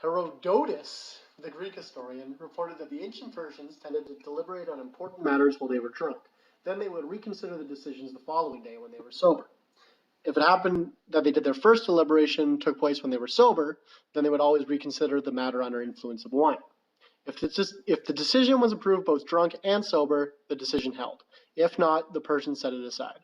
Herodotus, the Greek historian, reported that the ancient Persians tended to deliberate on important matters while they were drunk. Then they would reconsider the decisions the following day when they were sober. If it happened that they did their first deliberation took place when they were sober, then they would always reconsider the matter under influence of wine. If the decision was approved both drunk and sober, the decision held. If not, the Persians set it aside.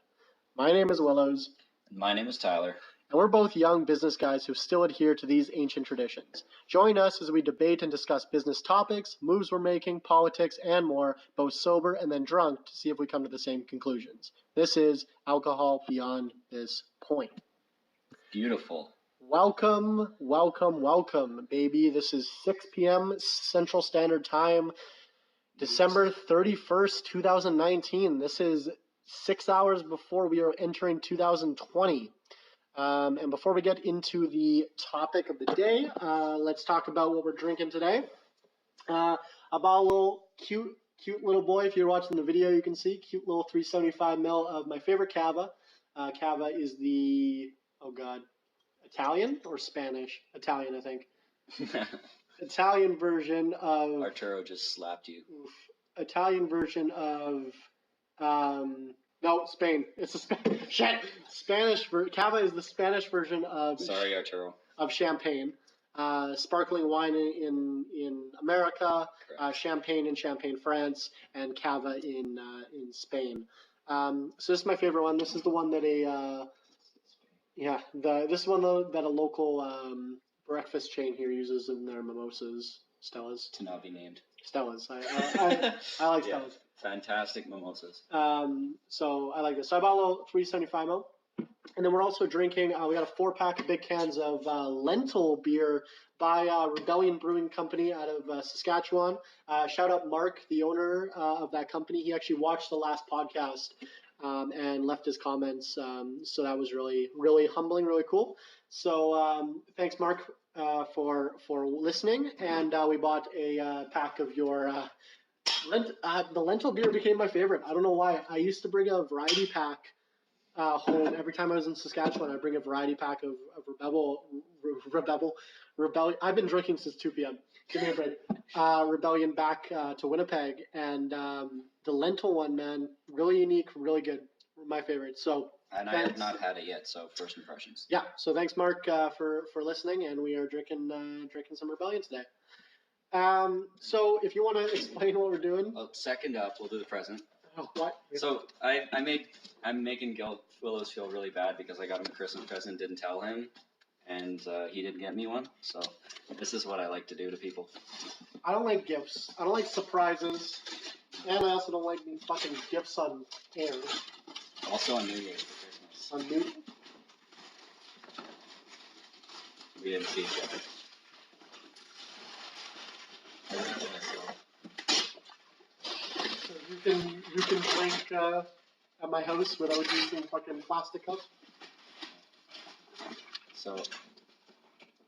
My name is Willows. And my name is Tyler. And we're both young business guys who still adhere to these ancient traditions. Join us as we debate and discuss business topics, moves we're making, politics, and more, both sober and then drunk, to see if we come to the same conclusions. This is Alcohol Beyond This Point. Beautiful. Welcome, welcome, welcome, baby. This is 6 p.m. Central Standard Time, December 31st, 2019. This is 6 hours before we are entering 2020. And before we get into the topic of the day, let's talk about what we're drinking today. I bought a little cute little boy. If you're watching the video, you can see cute little 375 ml of my favorite cava. Cava is the, Italian or Spanish? Italian, I think. Italian version of... Arturo just slapped you. Italian version of... No, Spain. It's a Spanish. Cava is the Spanish version of. Sorry, Arturo. Of champagne, sparkling wine in America, champagne in Champagne, France, and cava in Spain. So this is my favorite one. This is the one that that a local breakfast chain here uses in their mimosas. Stella's. To not be named. Stella's. I like Stella's. Fantastic mimosas. So I like this. So I bought a little 375 ml. And then we're also drinking, we got a 4-pack of big cans of lentil beer by Rebellion Brewing Company out of Saskatchewan. Shout out Mark, the owner of that company. He actually watched the last podcast and left his comments. So that was really, really humbling, really cool. So thanks, Mark, for listening. And we bought a pack of your... the lentil beer became my favorite. I don't know why. I used to bring a variety pack home every time I was in Saskatchewan. I'd bring a variety pack of Rebellion. I've been drinking since 2 p.m. Give me a break. Rebellion back to Winnipeg, and the lentil one, man, really unique, really good. My favorite. So. And I have not had it yet, so first impressions. Yeah. So thanks, Mark, for listening, and we are drinking some Rebellion today. So if you want to explain what we're doing. Well, second up, we'll do the present. Oh, what? So I'm making Willows feel really bad because I got him a Christmas present, didn't tell him, and he didn't get me one. So this is what I like to do to people. I don't like gifts. I don't like surprises, and I also don't like these fucking gifts on air. Also on New Year's for Christmas. On New. We didn't see each other. So you can drink at my house without using fucking plastic cups. So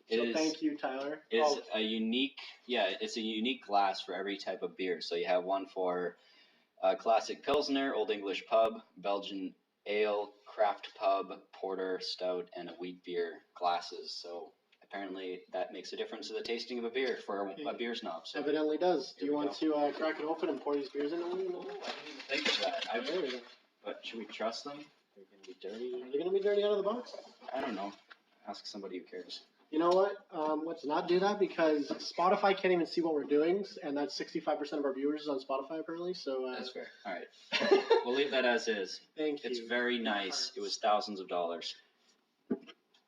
thank you, Tyler. It's a unique glass for every type of beer. So you have one for classic Pilsner, Old English Pub, Belgian Ale, Craft Pub, Porter, Stout, and a wheat beer glasses. So apparently that makes a difference to the tasting of a beer for a beer snob. So evidently does. Do you want to crack it open and pour these beers in? No, I didn't even think of that. But should we trust them? They're going to be dirty. Are they going to be dirty out of the box? I don't know. Ask somebody who cares. You know what? Let's not do that because Spotify can't even see what we're doing, and that's 65% of our viewers is on Spotify apparently. So that's fair. All right, we'll leave that as is. Thank you. It's very nice. It was thousands of dollars.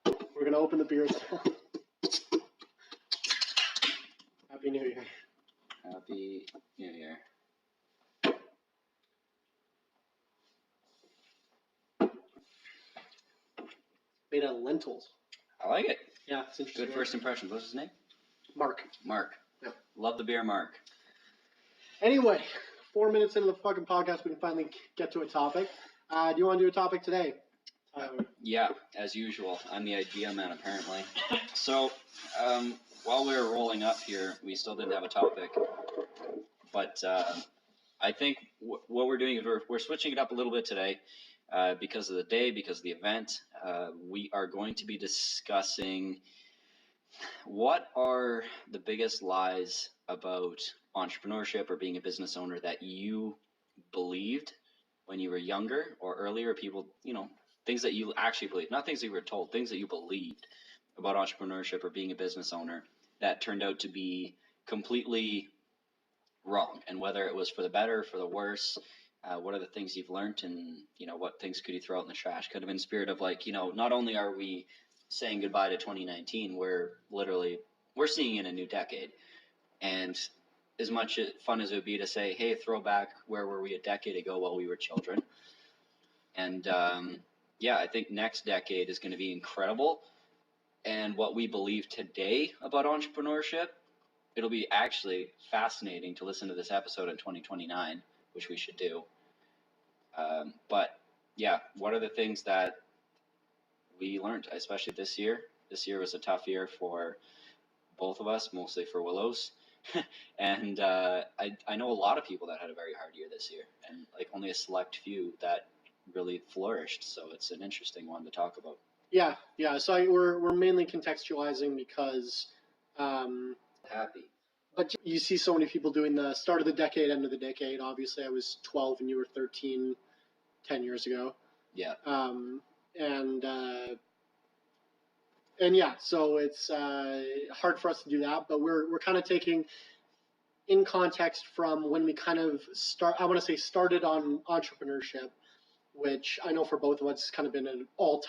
We're gonna open the beers now. Happy New Year. Happy New Year. Made out of lentils. I like it. Yeah, it's interesting. Good first impression. What's his name? Mark. Yeah. Love the beer, Mark. Anyway, 4 minutes into the fucking podcast, we can finally get to a topic. Do you want to do a topic today? Yeah, as usual. I'm the idea man, apparently. So, while we were rolling up here, we still didn't have a topic. But I think what we're doing is we're switching it up a little bit today. Because of the day, because of the event, we are going to be discussing What are the biggest lies about entrepreneurship or being a business owner that you believed when you were younger or earlier? People, things that you actually believed, not things that you were told, things that you believed about entrepreneurship or being a business owner that turned out to be completely wrong, and whether it was for the better, for the worse. What are the things you've learned, and what things could you throw out in the trash? Kind of in spirit of like, not only are we saying goodbye to 2019, we're seeing in a new decade. And as much fun as it would be to say, hey, throw back, where were we a decade ago while we were children? And I think next decade is going to be incredible. And what we believe today about entrepreneurship, it'll be actually fascinating to listen to this episode in 2029, which we should do. But yeah, what are the things that we learned, especially this year? This year was a tough year for both of us, mostly for Willows. And I know a lot of people that had a very hard year this year, and like only a select few that really flourished. So it's an interesting one to talk about. Yeah. So we're mainly contextualizing because Happy. But you see so many people doing the start of the decade, end of the decade. Obviously, I was 12 and you were 13 10 years ago. Yeah. And yeah, so it's hard for us to do that, but we're kind of taking in context from when we kind of started on entrepreneurship, which I know for both of us has kind of been an all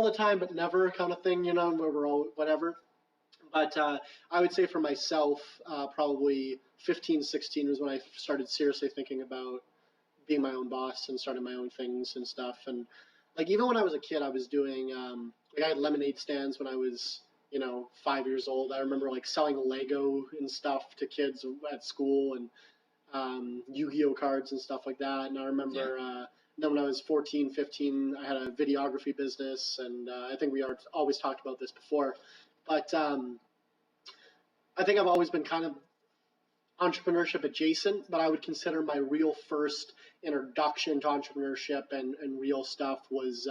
the time, but never kind of thing, where we're all whatever. But I would say for myself, probably 15, 16 was when I started seriously thinking about being my own boss and starting my own things and stuff. And like even when I was a kid, I was doing I had lemonade stands when I was 5 years old. I remember like selling Lego and stuff to kids at school and Yu-Gi-Oh cards and stuff like that. And I remember then when I was 14, 15, I had a videography business, and I think we always talked about this before. But I think I've always been kind of entrepreneurship adjacent, but I would consider my real first introduction to entrepreneurship and real stuff was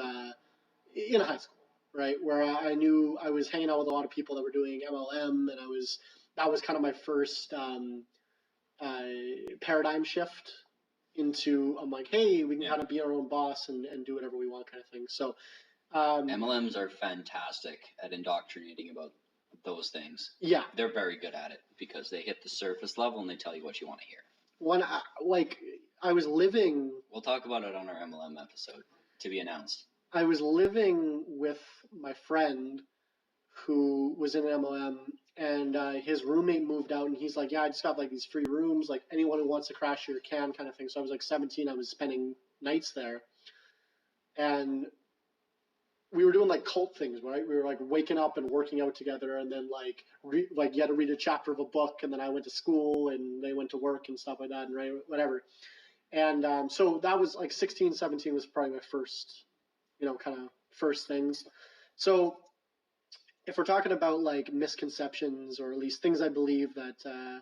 in high school, right? Where I knew I was hanging out with a lot of people that were doing MLM, and that was kind of my first paradigm shift into, I'm like, hey, we can kind of be our own boss and do whatever we want kind of thing. So MLMs are fantastic at indoctrinating about those things. Yeah. They're very good at it because they hit the surface level and they tell you what you want to hear. When I was living... We'll talk about it on our MLM episode to be announced. I was living with my friend who was in an MLM, and his roommate moved out, and he's like, yeah, I just got like these free rooms, like anyone who wants to crash here can kind of thing. So I was like 17, I was spending nights there. And we were doing like cult things, right? We were like waking up and working out together, and then like you had to read a chapter of a book, and then I went to school and they went to work and stuff like that, and right, whatever. And so that was like 16, 17 was probably my first, kind of first things. So if we're talking about like misconceptions, or at least things I believe that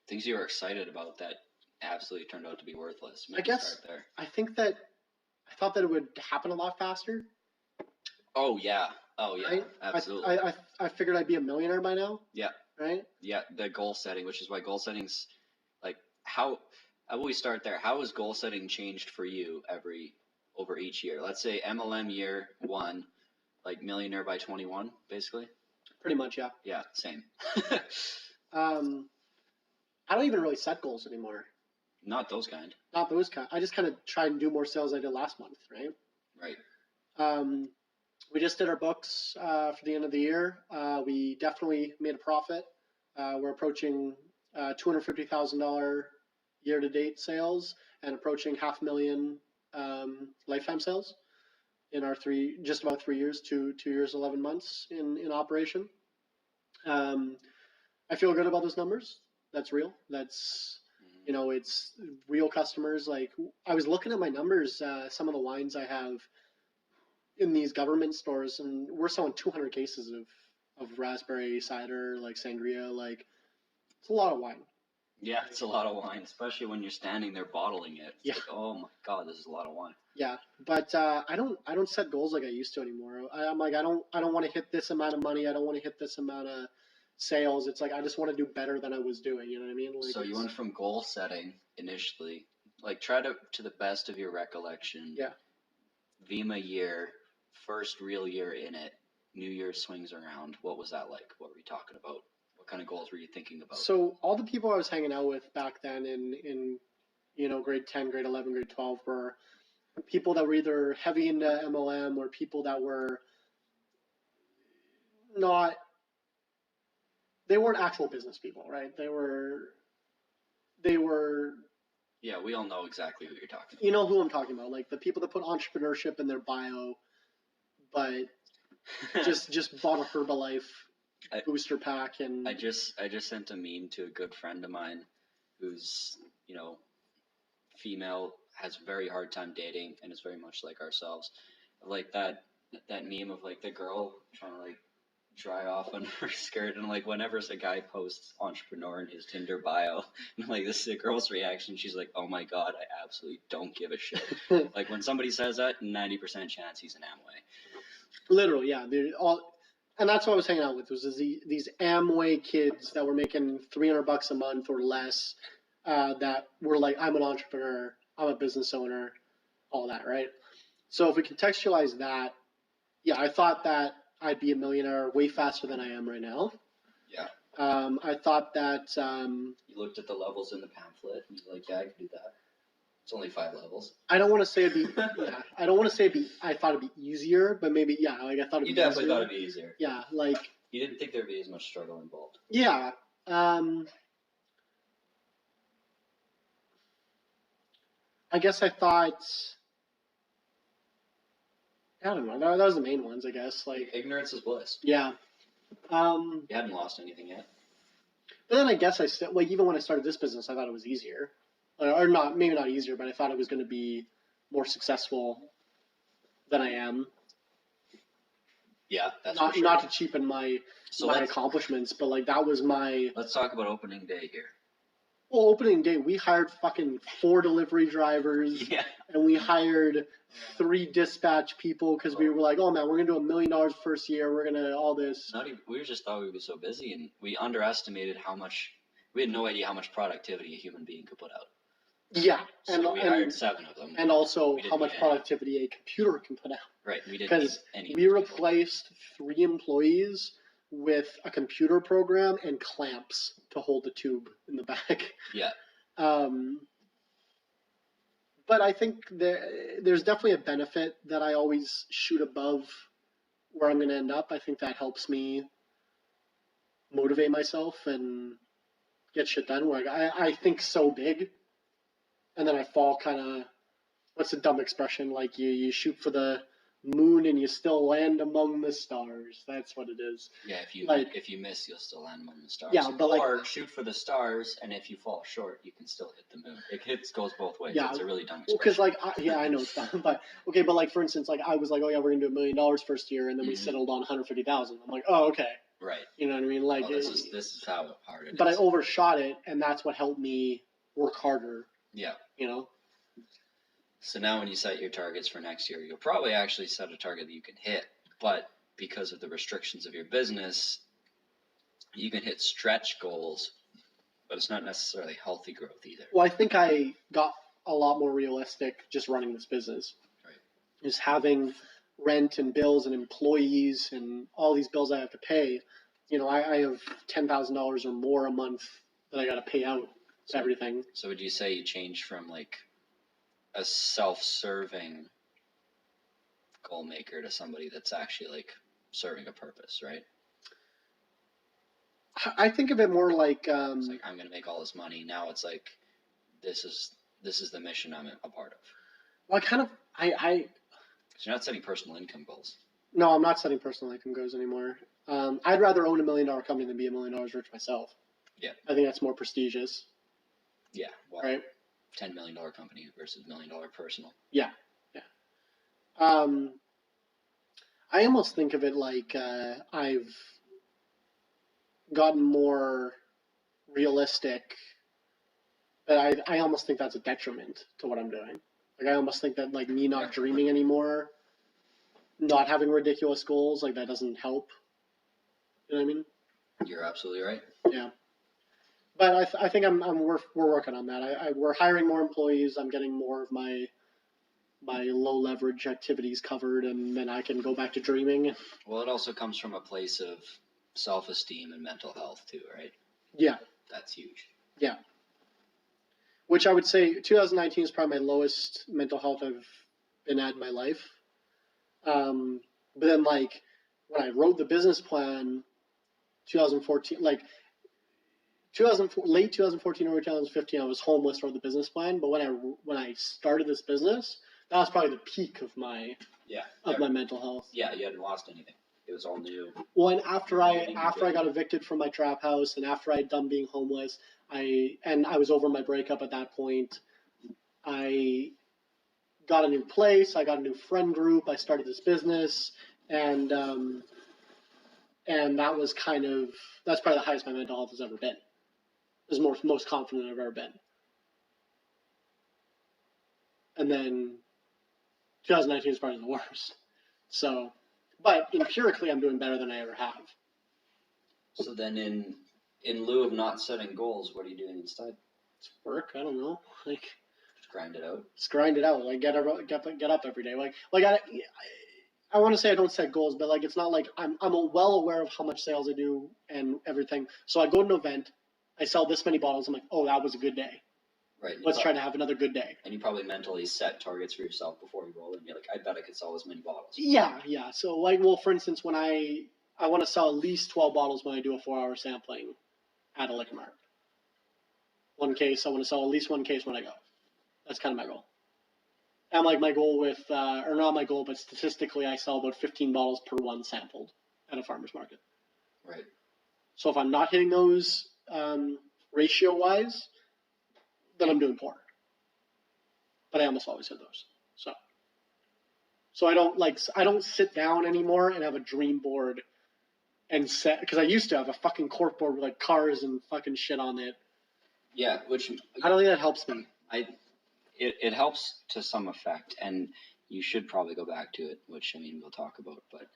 things you were excited about that absolutely turned out to be worthless. I guess I think that I thought that it would happen a lot faster. Oh yeah, right? Absolutely. I figured I'd be a millionaire by now. Yeah. Right. Yeah, the goal setting, which is why goal setting's like how will we start there? How has goal setting changed for you over each year? Let's say MLM year 1, like millionaire by 21, basically. Pretty much, yeah. Yeah, same. I don't even really set goals anymore. Not those kind. Not those kind. I just kind of try and do more sales I did last month, right? Right. We just did our books for the end of the year. We definitely made a profit. We're approaching $250,000 year-to-date sales and approaching $500,000 lifetime sales in our just about 3 years, 2 years, 11 months in operation. I feel good about those numbers. That's real. That's, it's real customers. Like I was looking at my numbers, some of the wines I have in these government stores, and we're selling 200 cases of raspberry cider, like sangria, like it's a lot of wine. Yeah, it's a lot of wine, especially when you're standing there bottling it. It's like, oh my God, this is a lot of wine. Yeah, but I don't set goals like I used to anymore. I'm like I don't want to hit this amount of money. I don't want to hit this amount of sales. It's like I just want to do better than I was doing. You know what I mean? Like, so you went from goal setting initially, like try to the best of your recollection. Yeah. Vima year, first real year in it. New Year swings around. What was that like? What were you talking about? What kind of goals were you thinking about? So all the people I was hanging out with back then in grade 10, grade 11, grade 12 were people that were either heavy into MLM or people that were not. They weren't actual business people, right? They were. Yeah, we all know exactly who you're talking about. You know who I'm talking about, like the people that put entrepreneurship in their bio, but just bought a Herbalife booster pack. And I just sent a meme to a good friend of mine who's, female, has a very hard time dating and is very much like ourselves. Like that meme of like the girl trying to like dry off on her skirt, and like whenever a guy posts entrepreneur in his Tinder bio, and like this is the girl's reaction, she's like, oh my god, I absolutely don't give a shit. Like when somebody says that, 90% chance he's an Amway. Literally, yeah. And that's what I was hanging out with, was these Amway kids that were making $300 a month or less, that were like, I'm an entrepreneur, I'm a business owner, all that, right? So if we contextualize that, yeah, I thought that I'd be a millionaire way faster than I am right now. Yeah. I thought that. You looked at the levels in the pamphlet and you're like, yeah, I could do that. It's only 5 levels. I don't want to say it'd be. Yeah, I don't want to say it'd be. I thought it'd be easier, but maybe like I thought it'd be. You definitely easier. thought it'd be easier. Yeah, like. You didn't think there'd be as much struggle involved. Yeah. I guess I thought. I don't know. That was the main ones, I guess. Like ignorance is bliss. Yeah. You hadn't lost anything yet. But then I guess I still, like, even when I started this business, I thought it was easier, or not, maybe not easier, but I thought it was going to be more successful than I am. Yeah, that's not for sure. Not to cheapen my accomplishments, but like that was my. Let's talk about opening day here. Well, opening day, we hired fucking 4 delivery drivers, and we hired 3 dispatch people because we were like, oh man, we're gonna do $1 million first year. We're gonna all this. We just thought we'd be so busy, and we underestimated how much. We had no idea how much productivity a human being could put out. Yeah, so we hired 7 of them, and also how much productivity a computer can put out. Right, we didn't need any. We replaced 3 employees with a computer program and clamps to hold the tube in the back. Yeah. But I think there's definitely a benefit that I always shoot above where I'm going to end up. I think that helps me motivate myself and get shit done. Where I think so big, and then I fall kind of. What's a dumb expression? Like you shoot for the moon and you still land among the stars. That's what it is. Yeah, if you miss, you'll still land among the stars. Yeah, but or shoot for the stars, and if you fall short, you can still hit the moon. It goes both ways. Yeah, it's a really dumb expression. Because I know it's dumb, but okay, but like for instance, like I was like, oh yeah, we're gonna do $1 million first year, and then we settled on 150,000. I'm like, oh okay. Right. You know what I mean? Like this is how hard it is. But I overshot it, and that's what helped me work harder. Yeah. You know. So now when you set your targets for next year, you'll probably actually set a target that you can hit. But because of the restrictions of your business, you can hit stretch goals, but it's not necessarily healthy growth either. Well, I think I got a lot more realistic just running this business. Right. Just having rent and bills and employees and all these bills I have to pay. You know, I have $10,000 or more a month that I got to pay out to everything. So would you say you changed from like a self-serving goal maker to somebody that's actually like serving a purpose, right? I think of it more like it's like I'm going to make all this money. Now it's like this is the mission I'm a part of. Well, I you're not setting personal income goals. No, I'm not setting personal income goals anymore. I'd rather own $1 million company than be $1 million rich myself. Yeah, I think that's more prestigious. Yeah, well, right. $10 million company versus $1 million personal. Yeah. I almost think of it like I've gotten more realistic, but I almost think that's a detriment to what I'm doing. Like I almost think that like me not dreaming anymore, not having ridiculous goals, like that doesn't help. You know what I mean? You're absolutely right. Yeah. But I think we're working on that. We're hiring more employees. I'm getting more of my low leverage activities covered, and then I can go back to dreaming. Well, it also comes from a place of self-esteem and mental health too, right? Yeah. That's huge. Yeah. Which I would say 2019 is probably my lowest mental health I've been at in my life. But then like when I wrote the business plan, 2014, like late 2014 or 2015, I was homeless, wrote the business plan. But when I started this business, that was probably the peak of my my mental health. Yeah, you hadn't lost anything. It was all new. Well, and after I got evicted from my trap house, and after I'd done being homeless, I was over my breakup at that point. I got a new place. I got a new friend group. I started this business, and that was that's probably the highest my mental health has ever been. It was most confident I've ever been. And then 2019 is probably the worst. So, but empirically, I'm doing better than I ever have. So then, in lieu of not setting goals, what are you doing instead? It's work. I don't know. Like, just grind it out. Just grind it out. Like get up every day. Like I want to say I don't set goals, but like it's not like I'm well aware of how much sales I do and everything. So I go to an event, I sell this many bottles. I'm like, oh, that was a good day. Right. Let's try to have another good day. And you probably mentally set targets for yourself before you roll, and you're like, I bet I could sell as many bottles. Yeah. So like, well, for instance, when I want to sell at least 12 bottles when I do a 4-hour sampling at a liquor mart. One case, I want to sell at least one case when I go. That's kind of my goal. And like my goal with, or not my goal, but statistically, I sell about 15 bottles per one sampled at a farmer's market. Right. So if I'm not hitting those ratio-wise, then I'm doing poor. But I almost always hit those. So I don't sit down anymore and have a dream board and set, because I used to have a fucking cork board with like cars and fucking shit on it. Yeah, which I don't think that helps me. It helps to some effect, and you should probably go back to it, which I mean we'll talk about. But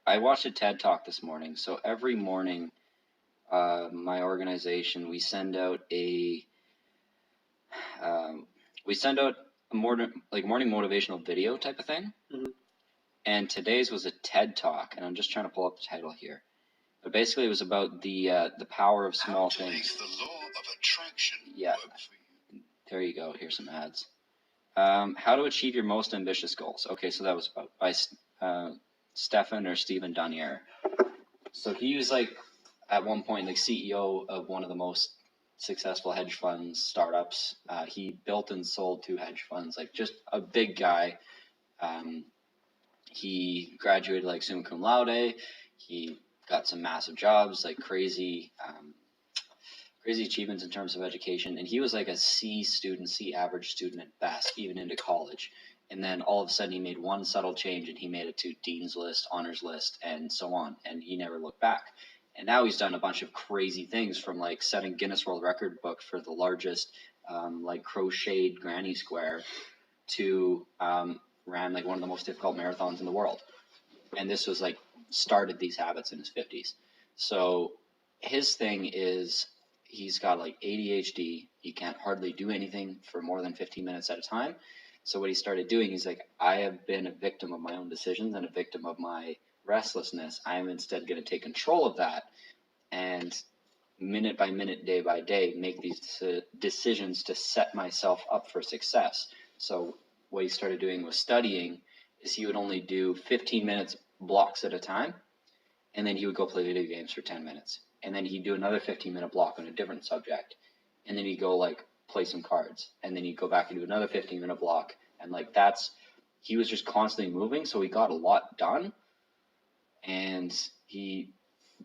I watched a TED Talk this morning. So every morning, my organization we send out a morning motivational video type of thing. Mm-hmm. And today's was a TED Talk, and I'm just trying to pull up the title here. But basically, it was about the power of small things. Make the law of attraction work for you. There you go. Here's some ads. How to achieve your most ambitious goals. Okay, so that was by Stephen Danier. So he was like at one point like CEO of one of the most successful hedge funds startups. He built and sold 2 hedge funds. Like just a big guy. He graduated like summa cum laude. He got some massive jobs, like crazy achievements in terms of education. And he was like a C average student at best, even into college. And then all of a sudden he made one subtle change and he made it to Dean's List, Honors List, and so on. And he never looked back. And now he's done a bunch of crazy things, from like setting Guinness World Record book for the largest like crocheted granny square to ran like one of the most difficult marathons in the world. And this was like started these habits in his 50s. So his thing is he's got like ADHD. He can't hardly do anything for more than 15 minutes at a time. So what he started doing, he's like, I have been a victim of my own decisions and a victim of my restlessness. I am instead going to take control of that and minute by minute, day by day, make these decisions to set myself up for success. So what he started doing was studying is he would only do 15 minutes blocks at a time, and then he would go play video games for 10 minutes. And then he'd do another 15-minute block on a different subject. And then he'd go like play some cards. And then he'd go back and do another 15-minute block. And like he was just constantly moving, so he got a lot done. And he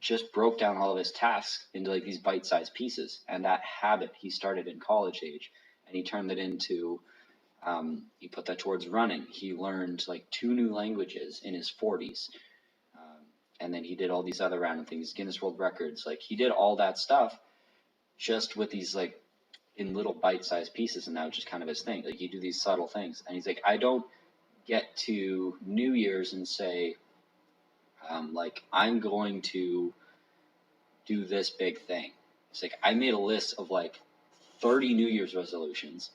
just broke down all of his tasks into like these bite-sized pieces. And that habit he started in college age, and he turned it into he put that towards running. He learned like 2 new languages in his 40s. And then he did all these other random things, Guinness World Records. Like he did all that stuff just with these like in little bite-sized pieces, and that was just kind of his thing. Like, you do these subtle things, and he's like, I don't get to New Year's and say, like, I'm going to do this big thing. It's like, I made a list of like 30 New Year's resolutions,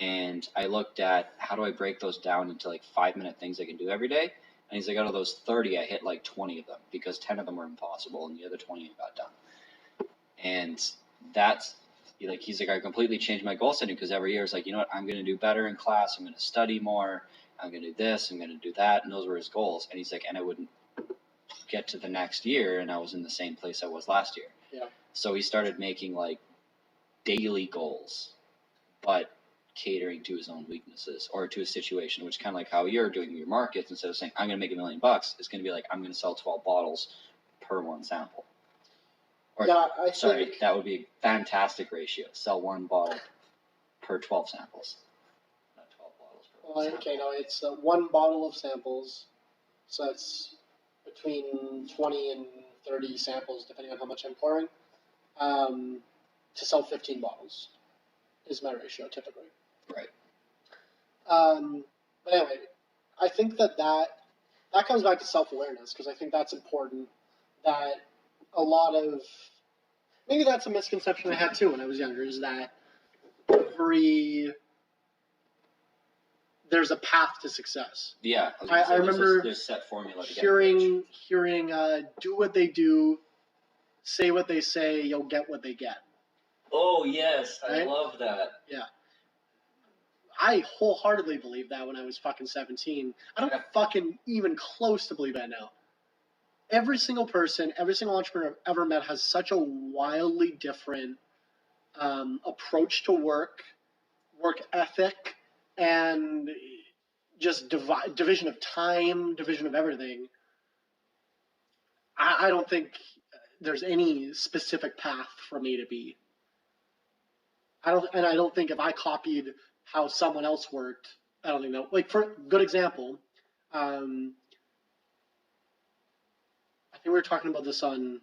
and I looked at how do I break those down into like 5-minute things I can do every day. And he's like, out of those 30, I hit like 20 of them because 10 of them were impossible, and the other 20 I got done. And that's like, he's like, I completely changed my goal setting, because every year it's like, you know what, I'm going to do better in class, I'm going to study more, I'm going to do this, I'm going to do that, and those were his goals. And he's like, and I wouldn't get to the next year, and I was in the same place I was last year. Yeah. So he started making like daily goals, but catering to his own weaknesses or to a situation, which kind of like how you're doing your markets. Instead of saying, I'm going to make $1 million, it's going to be like, I'm going to sell 12 bottles per one sample. Or, yeah, sorry, that would be a fantastic ratio. Sell 1 bottle per 12 samples. Not 12 bottles per one sample. Okay, no, it's 1 bottle of samples. So it's between 20 and 30 samples, depending on how much I'm pouring, to sell 15 bottles is my ratio typically. Right. But anyway, I think that comes back to self-awareness, because I think that's important. That a lot of, maybe that's a misconception I had too when I was younger, is that there's a path to success. Yeah, I remember there's set formula to hearing do what they do, say what they say, you'll get what they get. Oh yes, right? I love that. Yeah. I wholeheartedly believed that when I was fucking 17. I don't fucking even close to believe that now. Every single person, every single entrepreneur I've ever met has such a wildly different approach to work ethic, and just division of time, division of everything. I don't think there's any specific path for me to be. I don't think if I copied how someone else worked, I don't think that, like, for a good example, I think we were talking about this on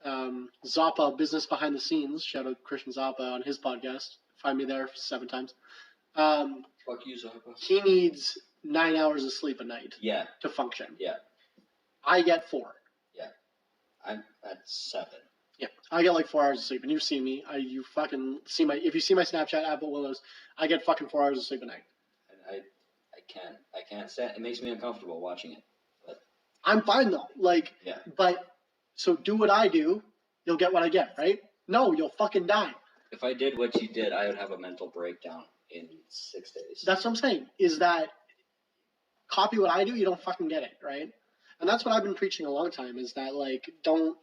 Zappa, Business Behind the Scenes. Shout out Christian Zappa on his podcast. Find me there 7 times. Fuck you, Zappa. He needs 9 hours of sleep a night. Yeah. To function. Yeah. I get 4. Yeah. I'm at 7. Yeah, I get like 4 hours of sleep, and you've seen me. You fucking see if you see my Snapchat app at Willows, I get fucking 4 hours of sleep a night. And I can't stand. It makes me uncomfortable watching it. But I'm fine though. Like, yeah. But so do what I do, you'll get what I get, right? No, you'll fucking die. If I did what you did, I would have a mental breakdown in 6 days. That's what I'm saying. Is that copy what I do, you don't fucking get it, right? And that's what I've been preaching a long time. Is that like don't.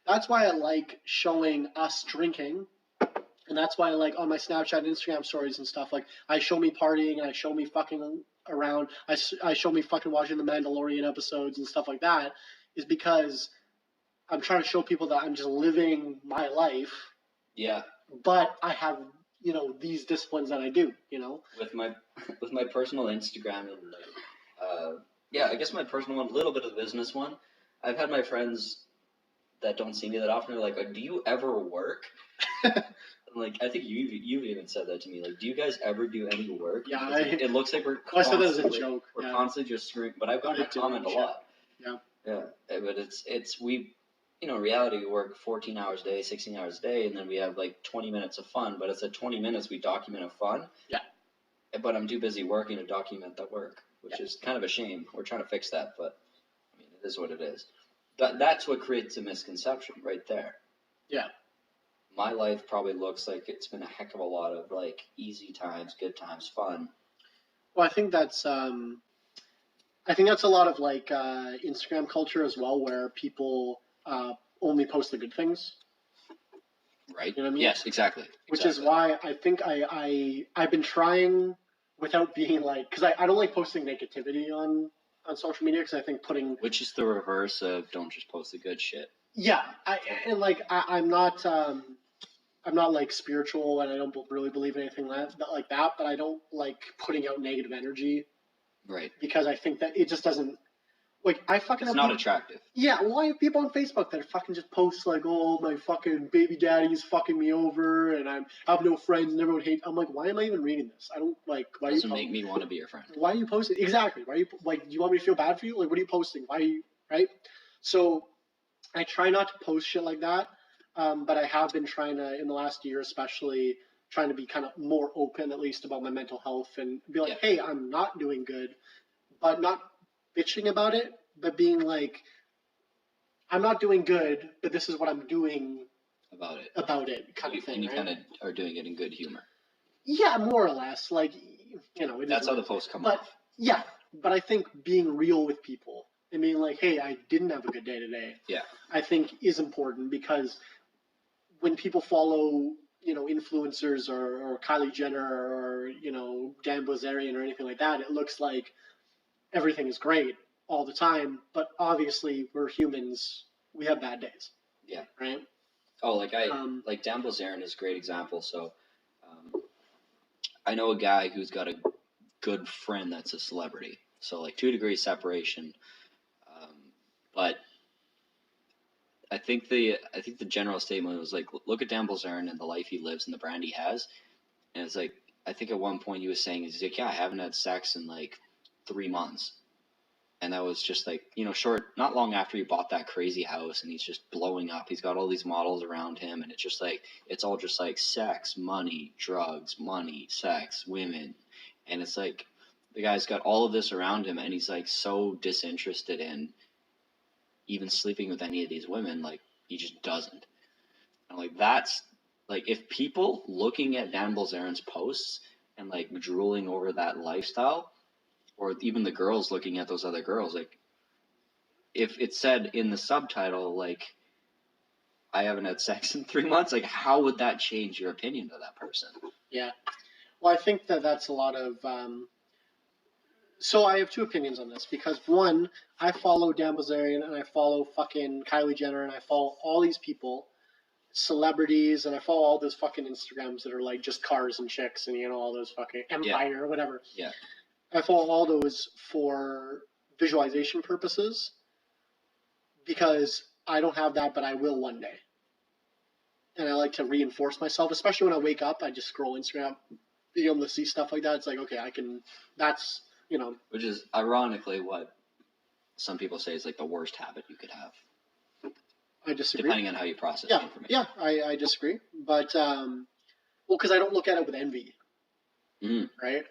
That's why I like showing us drinking, and that's why I like on my Snapchat and Instagram stories and stuff, like I show me partying and I show me fucking around, I show me fucking watching the Mandalorian episodes and stuff like that, is because I'm trying to show people that I'm just living my life. Yeah. But I have, these disciplines that I do, With my personal Instagram and I guess my personal one, a little bit of the business one, I've had my friends that don't see me that often are like, do you ever work? Like, I think you've even said that to me. Like, do you guys ever do any work? Yeah. It looks like we're I said that as a joke. We're constantly just screwing. But I've gotten that comment a lot. Yeah. Yeah. But in reality, we work 14 hours a day, 16 hours a day, and then we have like 20 minutes of fun. But it's at 20 minutes we document a fun. Yeah. But I'm too busy working to document that work, which is kind of a shame. We're trying to fix that, but I mean, it is what it is. That's what creates a misconception right there. Yeah. My life probably looks like it's been a heck of a lot of like easy times, good times, fun. Well, I think that's a lot of like Instagram culture as well, where people only post the good things. Right. You know what I mean? Yes, exactly. Which is why I think I've been trying without being like, because I don't like posting negativity on social media, because I think which is the reverse of don't just post the good shit. Yeah, I'm not like spiritual, and I don't really believe in anything like that. But I don't like putting out negative energy, right? Because I think that it just doesn't. Like, I fucking It's have not people, attractive. yeah, well, I have people on Facebook that fucking just post like, oh, my fucking baby daddy's fucking me over, and I have no friends, and everyone hates. I'm like, why am I even reading this? I don't like. Why Doesn't are you make me want to be your friend. Why are you posting? Exactly. Why are you like? Do you want me to feel bad for you? Like, what are you posting? Why are you right? So I try not to post shit like that, but I have been trying to in the last year, especially trying to be kind of more open, at least about my mental health, and be like, hey, I'm not doing good, but not bitching about it, but being like, I'm not doing good, but this is what I'm doing about it, kind of thing. And you right? kind of are doing it in good humor. Yeah, more or less. Like, that's how the posts come off. Yeah, but I think being real with people and being like, hey, I didn't have a good day today. Yeah. I think is important because when people follow, influencers or Kylie Jenner or, Dan Bilzerian or anything like that, it looks like everything is great all the time. But obviously, we're humans. We have bad days. Yeah. Right? Oh, like Dan Bilzerian is a great example. So I know a guy who's got a good friend that's a celebrity. So like 2 degrees separation. But I think the general statement was like, look at Dan Bilzerian and the life he lives and the brand he has, and it's like I think at one point he was saying he's like, yeah, I haven't had sex in like 3 months, and that was just like not long after he bought that crazy house and he's just blowing up. He's got all these models around him, and it's just like it's all just like sex, money, drugs, money, sex, women, and it's like the guy's got all of this around him, and he's like so disinterested in even sleeping with any of these women. Like he just doesn't. And like that's like if people looking at Dan Bilzerian's posts and like drooling over that lifestyle, or even the girls looking at those other girls, like if it said in the subtitle like I haven't had sex in 3 months, like how would that change your opinion of that person? Yeah. Well, I think that's a lot of so I have 2 opinions on this because one, I follow Dan Bilzerian and I follow fucking Kylie Jenner and I follow all these people, celebrities, and I follow all those fucking Instagrams that are like just cars and chicks and all those fucking Empire or whatever. Yeah. I follow all those for visualization purposes because I don't have that, but I will one day. And I like to reinforce myself, especially when I wake up. I just scroll Instagram, being able to see stuff like that. It's like, okay, I can. That's Which is ironically what some people say is like the worst habit you could have. I disagree. Depending on how you process information. Yeah, I disagree. But, because I don't look at it with envy. Right?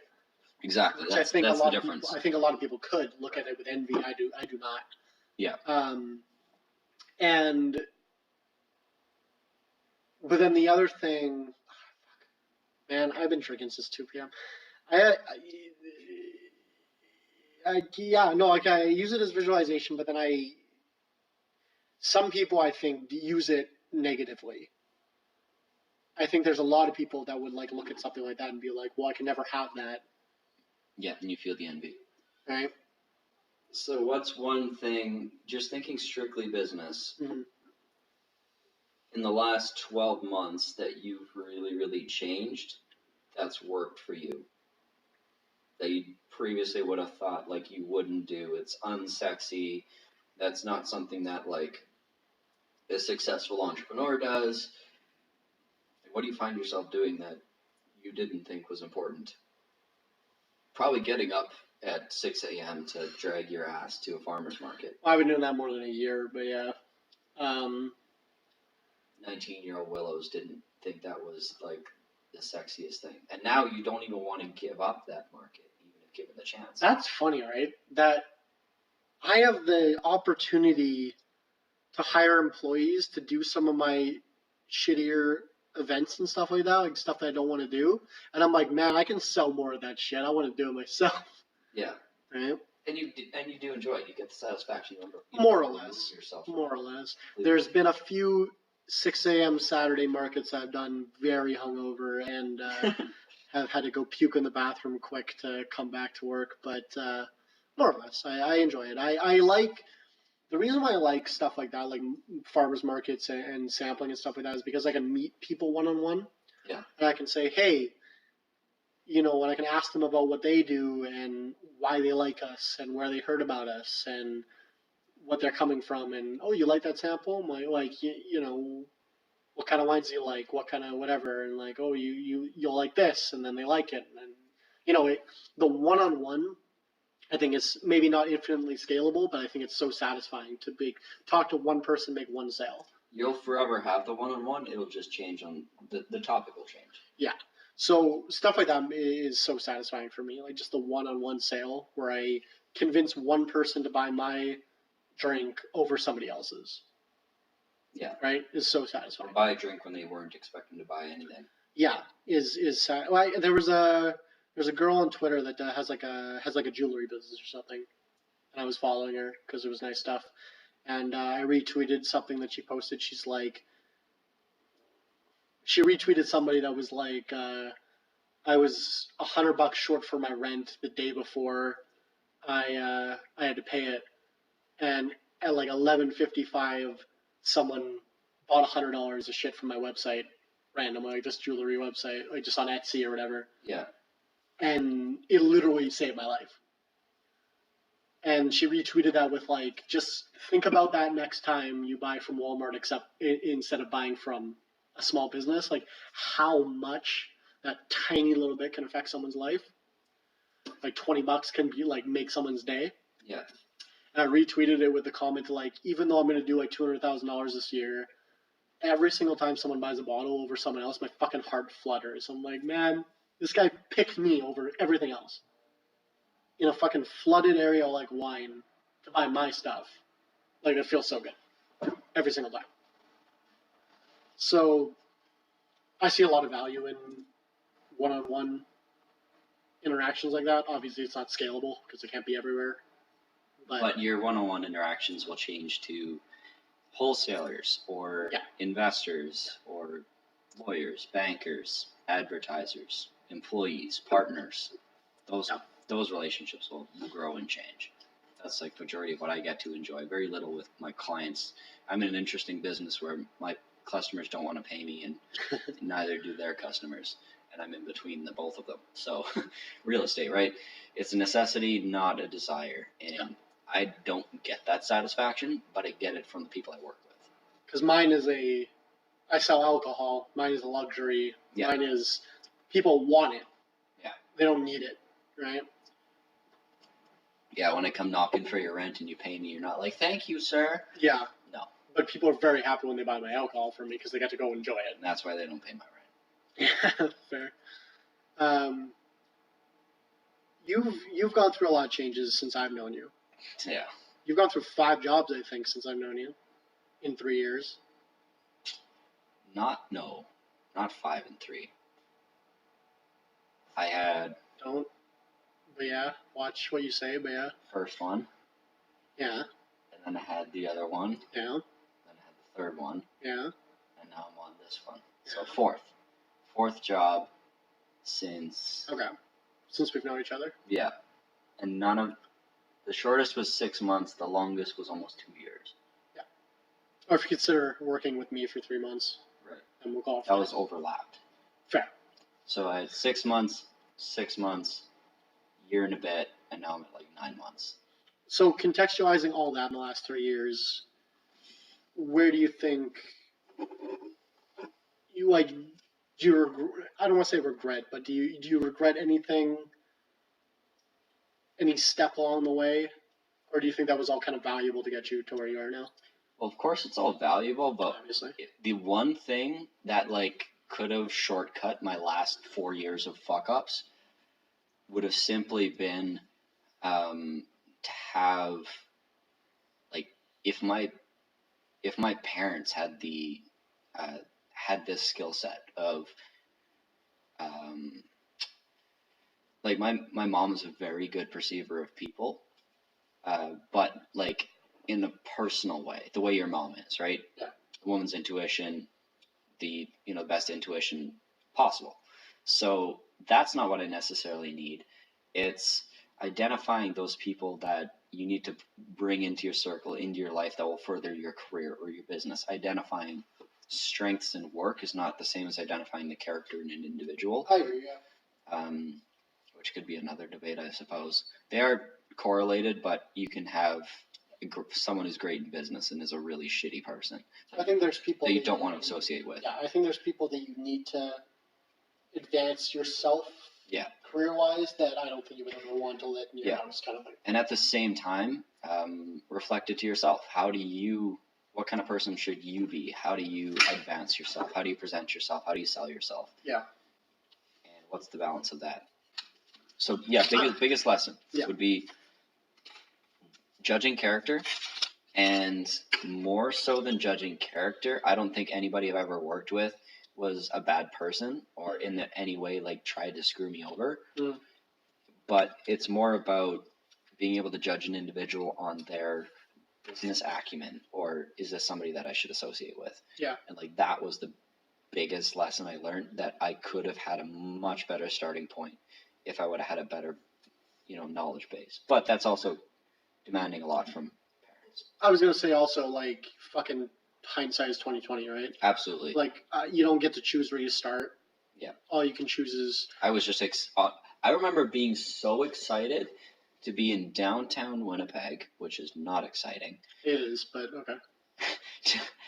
Exactly. That's the difference. I think a lot of people could look at it with envy. I do not. Yeah. But then the other thing, man, I've been drinking since 2 p.m. I use it as visualization, but then some people I think use it negatively. I think there's a lot of people that would like look at something like that and be like, well, I can never have that. Yeah, and you feel the envy. Right. So what's one thing, just thinking strictly business, in the last 12 months that you've really, really changed that's worked for you? That you previously would have thought like you wouldn't do. It's unsexy. That's not something that like a successful entrepreneur does. What do you find yourself doing that you didn't think was important? Probably getting up at 6 a.m. to drag your ass to a farmer's market. Well, I've been doing that more than a year, but yeah. 19-year-old Willows didn't think that was like the sexiest thing. And now you don't even want to give up that market, even if given the chance. That's funny, right? That I have the opportunity to hire employees to do some of my shittier events and stuff like that, like stuff that I don't want to do. And I'm like, man, I can sell more of that shit. I want to do it myself. Yeah. Right? And you do enjoy it. You get the satisfaction. More or less. There's been a few 6 a.m. Saturday markets I've done very hungover and have had to go puke in the bathroom quick to come back to work. But more or less, I enjoy it. I like... The reason why I like stuff like that, like farmers markets and sampling and stuff like that, is because I can meet people one-on-one. Yeah. And I can say, hey, and I can ask them about what they do and why they like us and where they heard about us and what they're coming from, and you like that sample? What kind of wines do you like? What kind of whatever? And like, you'll like this, and then they like it, and then the one-on-one. I think it's maybe not infinitely scalable, but I think it's so satisfying to talk to one person, make one sale. You'll forever have the one-on-one. It'll just change on the topic will change. Yeah. So stuff like that is so satisfying for me. Like just the one-on-one sale where I convince one person to buy my drink over somebody else's. Yeah. Right? Is so satisfying. Or buy a drink when they weren't expecting to buy anything. Yeah. Is well, there's a girl on Twitter that has like a jewelry business or something, and I was following her because it was nice stuff, and I retweeted something that she posted. She retweeted somebody that was like, I was $100 short for my rent the day before I had to pay it, and at like 11:55, someone bought $100 of shit from my website randomly, like this jewelry website, like just on Etsy or whatever. Yeah. And it literally saved my life. And she retweeted that with like, just think about that next time you buy from Walmart, instead of buying from a small business, like how much that tiny little bit can affect someone's life. Like $20 can be like make someone's day. Yeah. And I retweeted it with the comment like, even though I'm going to do like $200,000 this year, every single time someone buys a bottle over someone else, my fucking heart flutters. I'm like, man, this guy picked me over everything else. In a fucking flooded area like wine to buy my stuff. Like, it feels so good. Every single time. So, I see a lot of value in one-on-one interactions like that. Obviously, it's not scalable because it can't be everywhere. But your one-on-one interactions will change to wholesalers or investors or lawyers, bankers, advertisers, employees, partners. Those relationships will grow and change. That's like majority of what I get to enjoy. Very little with my clients. I'm in an interesting business where my customers don't want to pay me, and neither do their customers. And I'm in between the both of them. So, real estate, right? It's a necessity, not a desire. And I don't get that satisfaction, but I get it from the people I work with. Because mine is I sell alcohol. Mine is a luxury. Yeah. Mine is, people want it. Yeah. They don't need it, right? Yeah, when I come knocking for your rent and you pay me, you're not like, thank you, sir. Yeah. No. But people are very happy when they buy my alcohol from me because they get to go enjoy it. And that's why they don't pay my rent. Yeah, fair. You've gone through a lot of changes since I've known you. Yeah. You've gone through 5 jobs, I think, since I've known you, in 3 years. Not 5 and 3. I had. Don't. But yeah, watch what you say. But yeah. First one. Yeah. And then I had the other one. Yeah. Then I had the third one. Yeah. And now I'm on this one. Yeah. So fourth job since. Okay. Since we've known each other. Yeah. And the shortest was 6 months. The longest was almost 2 years. Yeah. Or if you consider working with me for 3 months. Right. And we'll call it. That was overlapped. Fair. So I had 6 months, year and a bit, and now I'm at like 9 months. So contextualizing all that in the last 3 years, where do you think you like? I don't want to say regret, but do you regret anything? Any step along the way, or do you think that was all kind of valuable to get you to where you are now? Well, of course it's all valuable, but obviously the one thing that like could have shortcut my last 4 years of fuck ups would have simply been to have, like, if my parents had this skill set of like my mom is a very good perceiver of people, but like in a personal way, the way your mom is, right? Yeah. A woman's intuition, the best intuition possible. So that's not what I necessarily need. It's identifying those people that you need to bring into your circle, into your life, that will further your career or your business. Identifying strengths in work is not the same as identifying the character in an individual. I agree, yeah. Which could be another debate, I suppose. They are correlated, but you can have someone who's great in business and is a really shitty person. I think there's people that you don't want to associate with. Yeah, I think there's people that you need to advance yourself. Yeah. Career-wise, that I don't think you would ever want to let in your house, kind of thing. And at the same time, reflect it to yourself. What kind of person should you be? How do you advance yourself? How do you present yourself? How do you sell yourself? Yeah. And what's the balance of that? So yeah, biggest lesson would be judging character, and more so than judging character, I don't think anybody I've ever worked with was a bad person or in any way like tried to screw me over. But it's more about being able to judge an individual on their business acumen, or is this somebody that I should associate with? Yeah. And like that was the biggest lesson I learned, that I could have had a much better starting point if I would have had a better, knowledge base. But that's also demanding a lot from parents. I was gonna say also, like, fucking hindsight is 20/20, right? Absolutely. Like, you don't get to choose where you start. Yeah. All you can choose is. I was just I remember being so excited to be in downtown Winnipeg, which is not exciting. It is, but okay.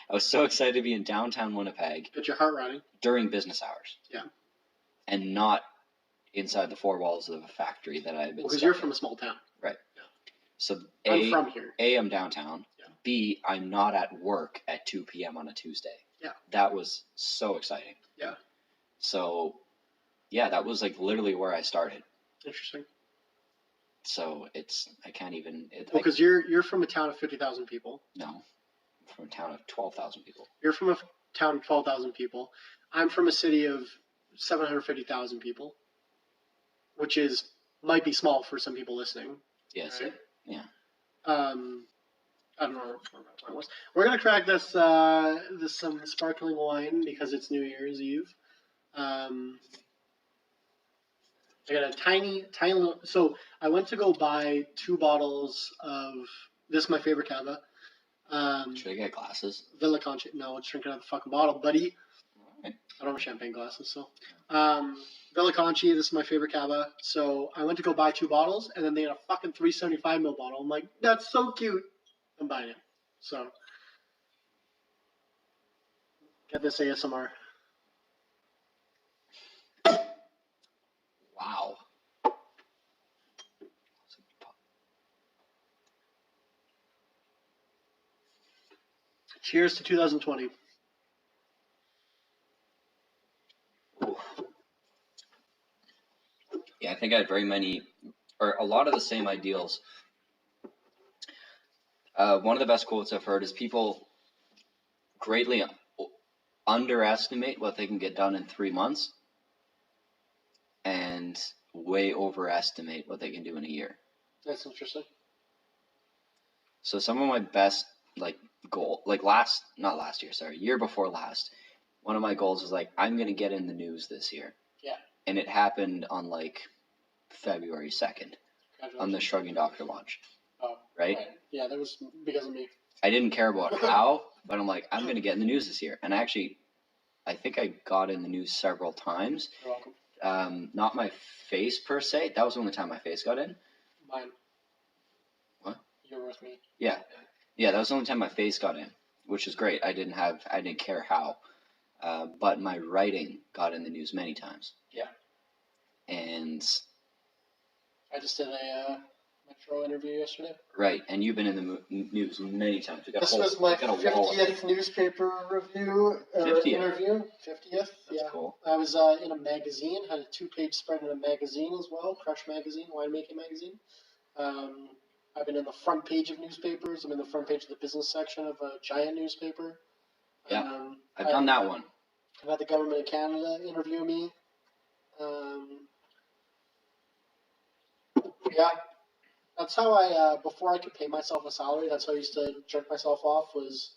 I was so excited to be in downtown Winnipeg. Get your heart running. During business hours. Yeah. And not inside the four walls of a factory that I had been. Because you're from a small town. Right. Yeah. So I'm from here. I'm downtown. Yeah. B, I'm not at work at 2 p.m. on a Tuesday. Yeah. That was so exciting. Yeah. So, yeah, that was like literally where I started. Interesting. So I can't even. Because you're from a town of 50,000 people. No, I'm from a town of 12,000 people. You're from a town of 12,000 people. I'm from a city of 750,000 people, which might be small for some people listening. Yes. Right? Yeah. I don't know where my point was. We're gonna crack this some sparkling wine because it's New Year's Eve. I got a tiny little. So I went to go buy 2 bottles of this. Is my favorite cava. Should I get glasses? Villa Concha. No, let's drink out of the fucking bottle, buddy. Right. I don't have champagne glasses, so. Villa Concha, this is my favorite cava. So I went to go buy 2 bottles, and then they had a fucking 375ml bottle. I'm like, that's so cute. I'm buying it. So. Get this ASMR. Wow. Cheers to 2020. Ooh. Yeah, I think I had a lot of the same ideals. One of the best quotes I've heard is people greatly underestimate what they can get done in 3 months and way overestimate what they can do in a year. That's interesting. So some of my best year before last, one of my goals was I'm going to get in the news this year. Yeah. And it happened on February 2nd on the Shrugging Doctor launch. Oh, right? Yeah, that was because of me. I didn't care about how, but I'm I'm going to get in the news this year. And actually, I think I got in the news several times. You're welcome. Not my face per se. That was the only time my face got in. Mine. What? You were with me. Yeah. Yeah, that was the only time my face got in, which is great. I didn't care how. But my writing got in the news many times. Yeah. And I just did a Metro interview yesterday. Right, and you've been in the news many times. This was my 50th newspaper review interview. 50th, yeah. Cool. I was in a magazine, had a 2-page spread in a magazine as well, Crush Magazine, winemaking magazine. I've been in the front page of newspapers. I'm in the front page of the business section of a giant newspaper. Yeah, I've done that one. I've had the government of Canada interview me. Yeah. That's how I, before I could pay myself a salary, that's how I used to jerk myself off, was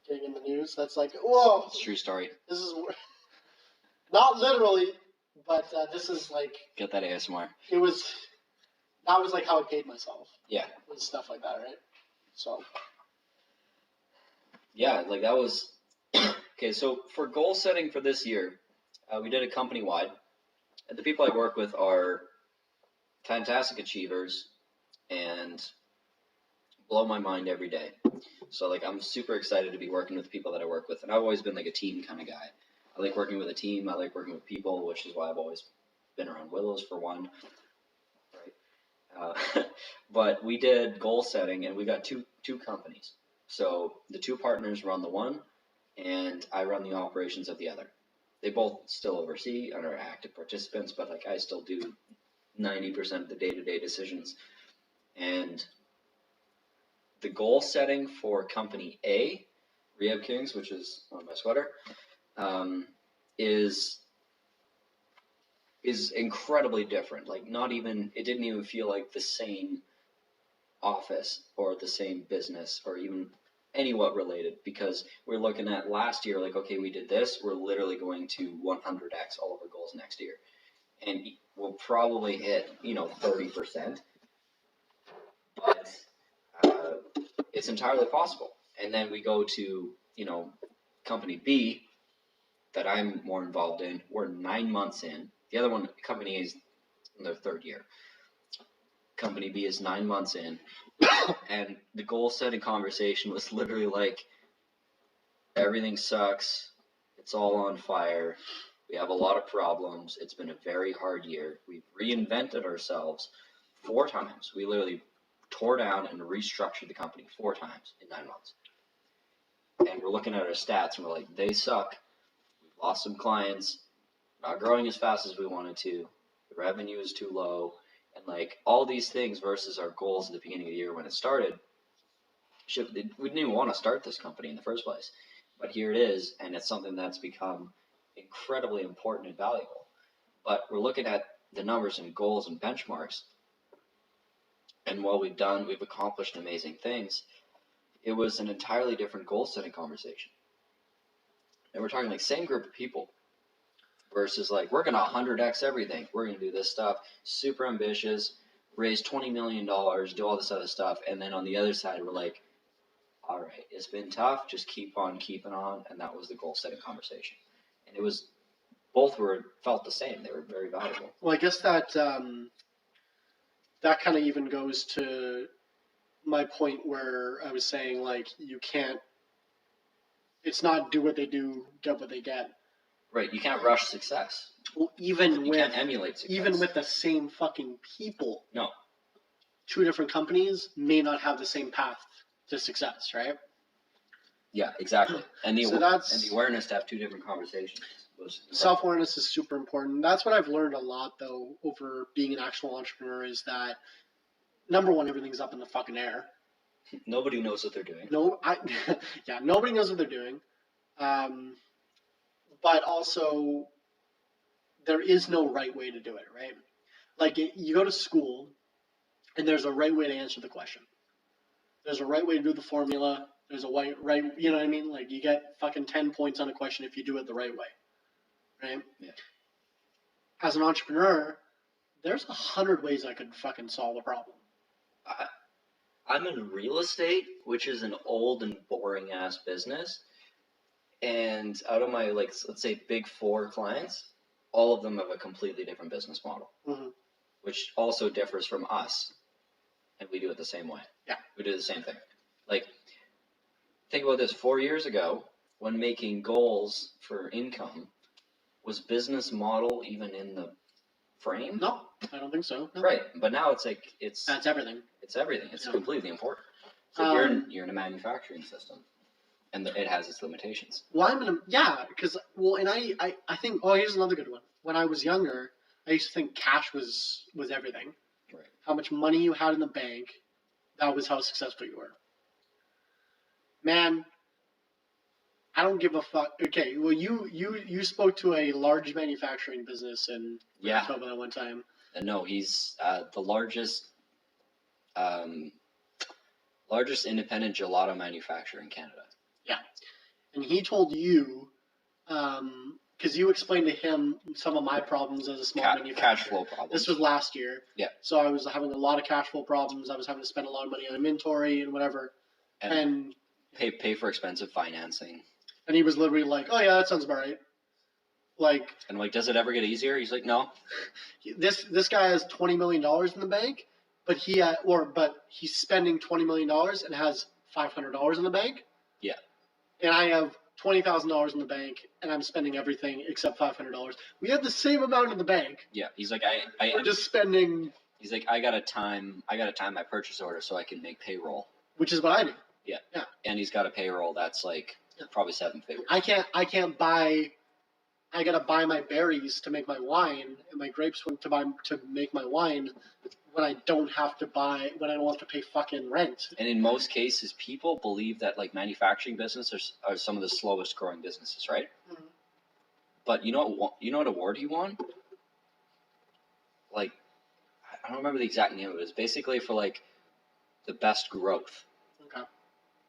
getting in the news. That's whoa. It's a true story. This is, not literally, but this is Get that ASMR. That was how I paid myself. Yeah. And stuff like that, right? So. Yeah, that was, okay, so for goal setting for this year, we did it company-wide. And the people I work with are fantastic achievers and blow my mind every day. So like I'm super excited to be working with people that I work with, and I've always been like a team kind of guy. I like working with a team. I like working with people, which is why I've always been around Willows for one. Right. But we did goal setting, and we got two companies. So the two partners run the one, and I run the operations of the other. They both still oversee and are active participants, but like I still do 90% of the day-to-day decisions. And the goal setting for company A, Rehab Kings, which is on my sweater, is incredibly different. Like it didn't even feel like the same office or the same business or even anywhat related, because we're looking at last year, like, okay, we did this, we're literally going to 100x all of our goals next year. And we'll probably hit, 30%. But it's entirely possible. And then we go to, company B that I'm more involved in. We're 9 months in. The other one, company A, is in their third year. Company B is 9 months in. And the goal setting conversation was literally like, everything sucks. It's all on fire. We have a lot of problems. It's been a very hard year. We've reinvented ourselves 4 times. We literally tore down and restructured the company 4 times in 9 months. And we're looking at our stats and we're like, they suck. We've lost some clients. Not growing as fast as we wanted to. The revenue is too low. And like all these things versus our goals at the beginning of the year when it started, we didn't even want to start this company in the first place. But here it is, and it's something that's become incredibly important and valuable. But we're looking at the numbers and goals and benchmarks. And while we've accomplished amazing things, it was an entirely different goal setting conversation. And we're talking like same group of people versus like, we're going to 100x everything. We're going to do this stuff, super ambitious, raise $20 million, do all this other stuff. And then on the other side, we're like, all right, it's been tough, just keep on keeping on. And that was the goal setting conversation. And it was, both felt the same. They were very valuable. Well, I guess that that kind of even goes to my point where I was saying, like, you can't, it's not do what they do, get what they get. Right, you can't rush success. Well, you can't emulate success. Even with the same fucking people. No. 2 different companies may not have the same path to success, right? Yeah, exactly. And the awareness to have 2 different conversations. Self-awareness is super important. That's what I've learned a lot, though, over being an actual entrepreneur, is that, number one, everything's up in the fucking air. Nobody knows what they're doing. Nobody knows what they're doing. But also, there is no right way to do it, right? Like, you go to school, and there's a right way to answer the question. There's a right way to do the formula. There's a right, you know what I mean? Like, you get fucking 10 points on a question if you do it the right way, right? Yeah. As an entrepreneur, there's 100 ways I could fucking solve a problem. I'm in real estate, which is an old and boring ass business. And out of my, like, let's say big 4 clients, all of them have a completely different business model, which also differs from us. And we do it the same way. Yeah. We do the same thing. Like, think about this. 4 years ago, when making goals for income, was business model even in the frame? No, I don't think so. No. Right. But now it's like, that's everything. It's everything. It's completely important. So you're in a manufacturing system. And it has its limitations. Well, and I think, here's another good one. When I was younger, I used to think cash was everything. Right. How much money you had in the bank, that was how successful you were. Man, I don't give a fuck. Okay, well, you spoke to a large manufacturing business in Manitoba at one time. No, he's the largest independent gelato manufacturer in Canada. Yeah, and he told you, because you explained to him some of my problems as a small manufacturer. Cash flow problems. This was last year. Yeah. So I was having a lot of cash flow problems. I was having to spend a lot of money on inventory and whatever. And pay for expensive financing. And he was literally like, "Oh yeah, that sounds about right." Like. And like, does it ever get easier? He's like, "No." This guy has $20 million in the bank, but he's spending $20 million and has $500 in the bank. Yeah. And I have $20,000 in the bank, and I'm spending everything except $500. We have the same amount in the bank. Yeah. He's like, We're just spending. He's like, I gotta time my purchase order so I can make payroll. Which is what I do. Yeah. Yeah. And he's got a payroll that's like probably 7 figures. I can't buy. I gotta buy my berries to make my wine and my grapes to make my wine when I don't have to pay fucking rent. And in most cases, people believe that like manufacturing businesses are some of the slowest growing businesses, right? Mm-hmm. But you know what award he won? Like, I don't remember the exact name of it. It's basically for like the best growth. Okay.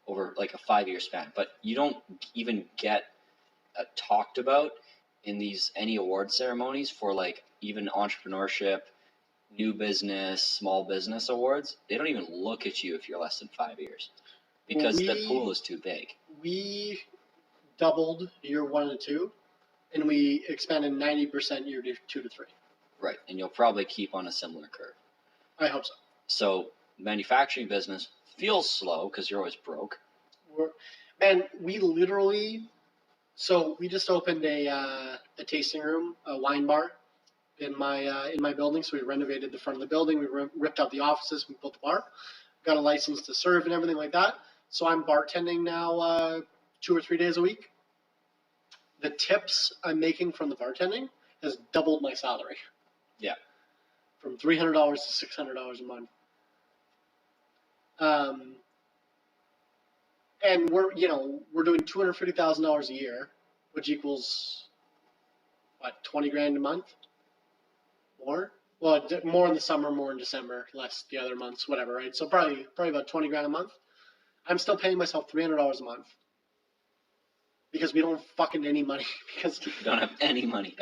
Over like a 5-year span. But you don't even get talked about in any award ceremonies for like even entrepreneurship, new business, small business awards. They don't even look at you if you're less than 5 years because the pool is too big. We doubled year 1 and 2, and we expanded 90% year 2 to 3. Right, and you'll probably keep on a similar curve. I hope so. So manufacturing business feels slow because you're always broke. We just opened a tasting room, a wine bar, in my building. So we renovated the front of the building. We ripped out the offices. We built the bar. Got a license to serve and everything like that. So I'm bartending now 2 or 3 days a week. The tips I'm making from the bartending has doubled my salary. Yeah. From $300 to $600 a month. And we're doing $250,000 a year, which equals what, 20 grand a month? More? Well, more in the summer, more in December, less the other months, whatever, right? So probably about 20 grand a month. I'm still paying myself $300 a month because we don't have fucking any money. Because we don't have any money.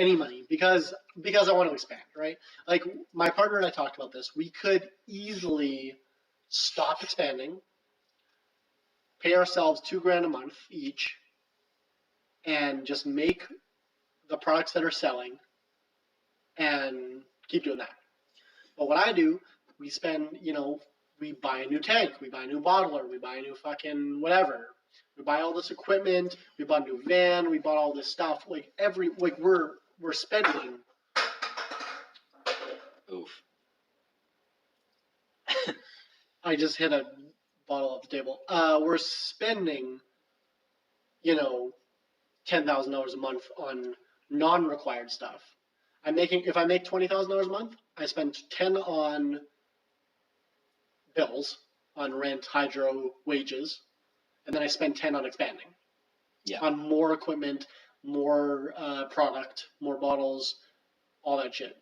Because I want to expand, right? Like my partner and I talked about this. We could easily stop expanding, pay ourselves $2 grand a month each, and just make the products that are selling and keep doing that. But what I do, we spend, we buy a new tank, we buy a new bottler, we buy a new fucking whatever. We buy all this equipment, we bought a new van, we bought all this stuff. We're spending. Oof. I just hit a bottle off the table. We're spending, $10,000 a month on non-required stuff. If I make $20,000 a month, I spend 10 on bills, on rent, hydro, wages, and then I spend 10 on expanding. Yeah. On more equipment, more product, more bottles, all that shit.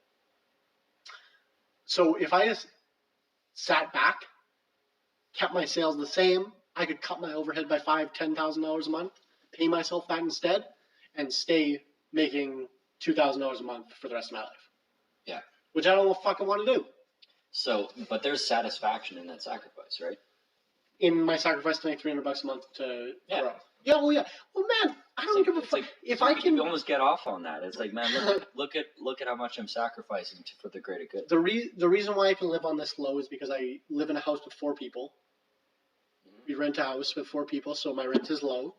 So if I just sat back, kept my sales the same, I could cut my overhead by $5,000-$10,000 a month, pay myself that instead, and stay making $2,000 a month for the rest of my life. Yeah. Which I don't fucking want to do. So, but there's satisfaction in that sacrifice, right? In my sacrifice to make $300 a month to grow. Yeah, well, man, I don't give a fuck. If I can, you almost get off on that. It's like, man, look at how much I'm sacrificing for the greater good. The reason why I can live on this low is because I live in a house with 4 people. Mm-hmm. We rent a house with 4 people, so my rent is low,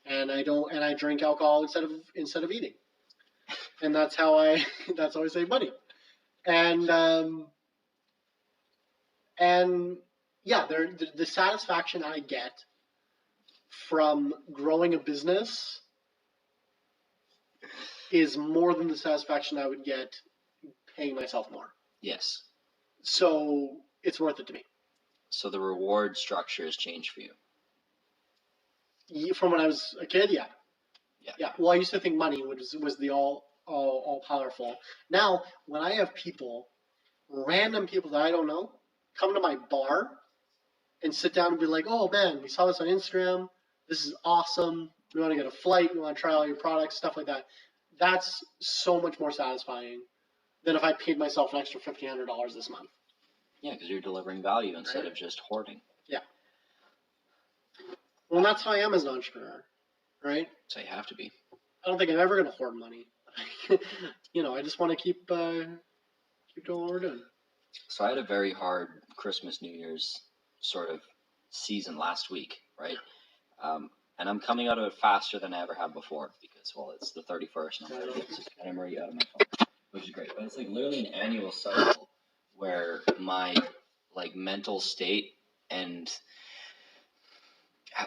and I drink alcohol instead of eating, and that's how I save money, and yeah, the satisfaction I get from growing a business is more than the satisfaction I would get paying myself more. Yes. So it's worth it to me. So the reward structure has changed for you. From when I was a kid, yeah. Yeah. Well, I used to think money was the all powerful. Now, when I have random people that I don't know, come to my bar and sit down and be like, "Oh man, we saw this on Instagram. This is awesome. We want to get a flight. We want to try all your products, stuff like that." That's so much more satisfying than if I paid myself an extra $1,500 this month. Yeah, because you're delivering value instead of just hoarding. Yeah. Well, that's how I am as an entrepreneur, right? So you have to be. I don't think I'm ever going to hoard money. I just want to keep doing what we're doing. So I had a very hard Christmas, New Year's sort of season last week, right? And I'm coming out of it faster than I ever have before because, well, it's the 31st and I'm already out of my phone, which is great. But it's like literally an annual cycle where my like mental state and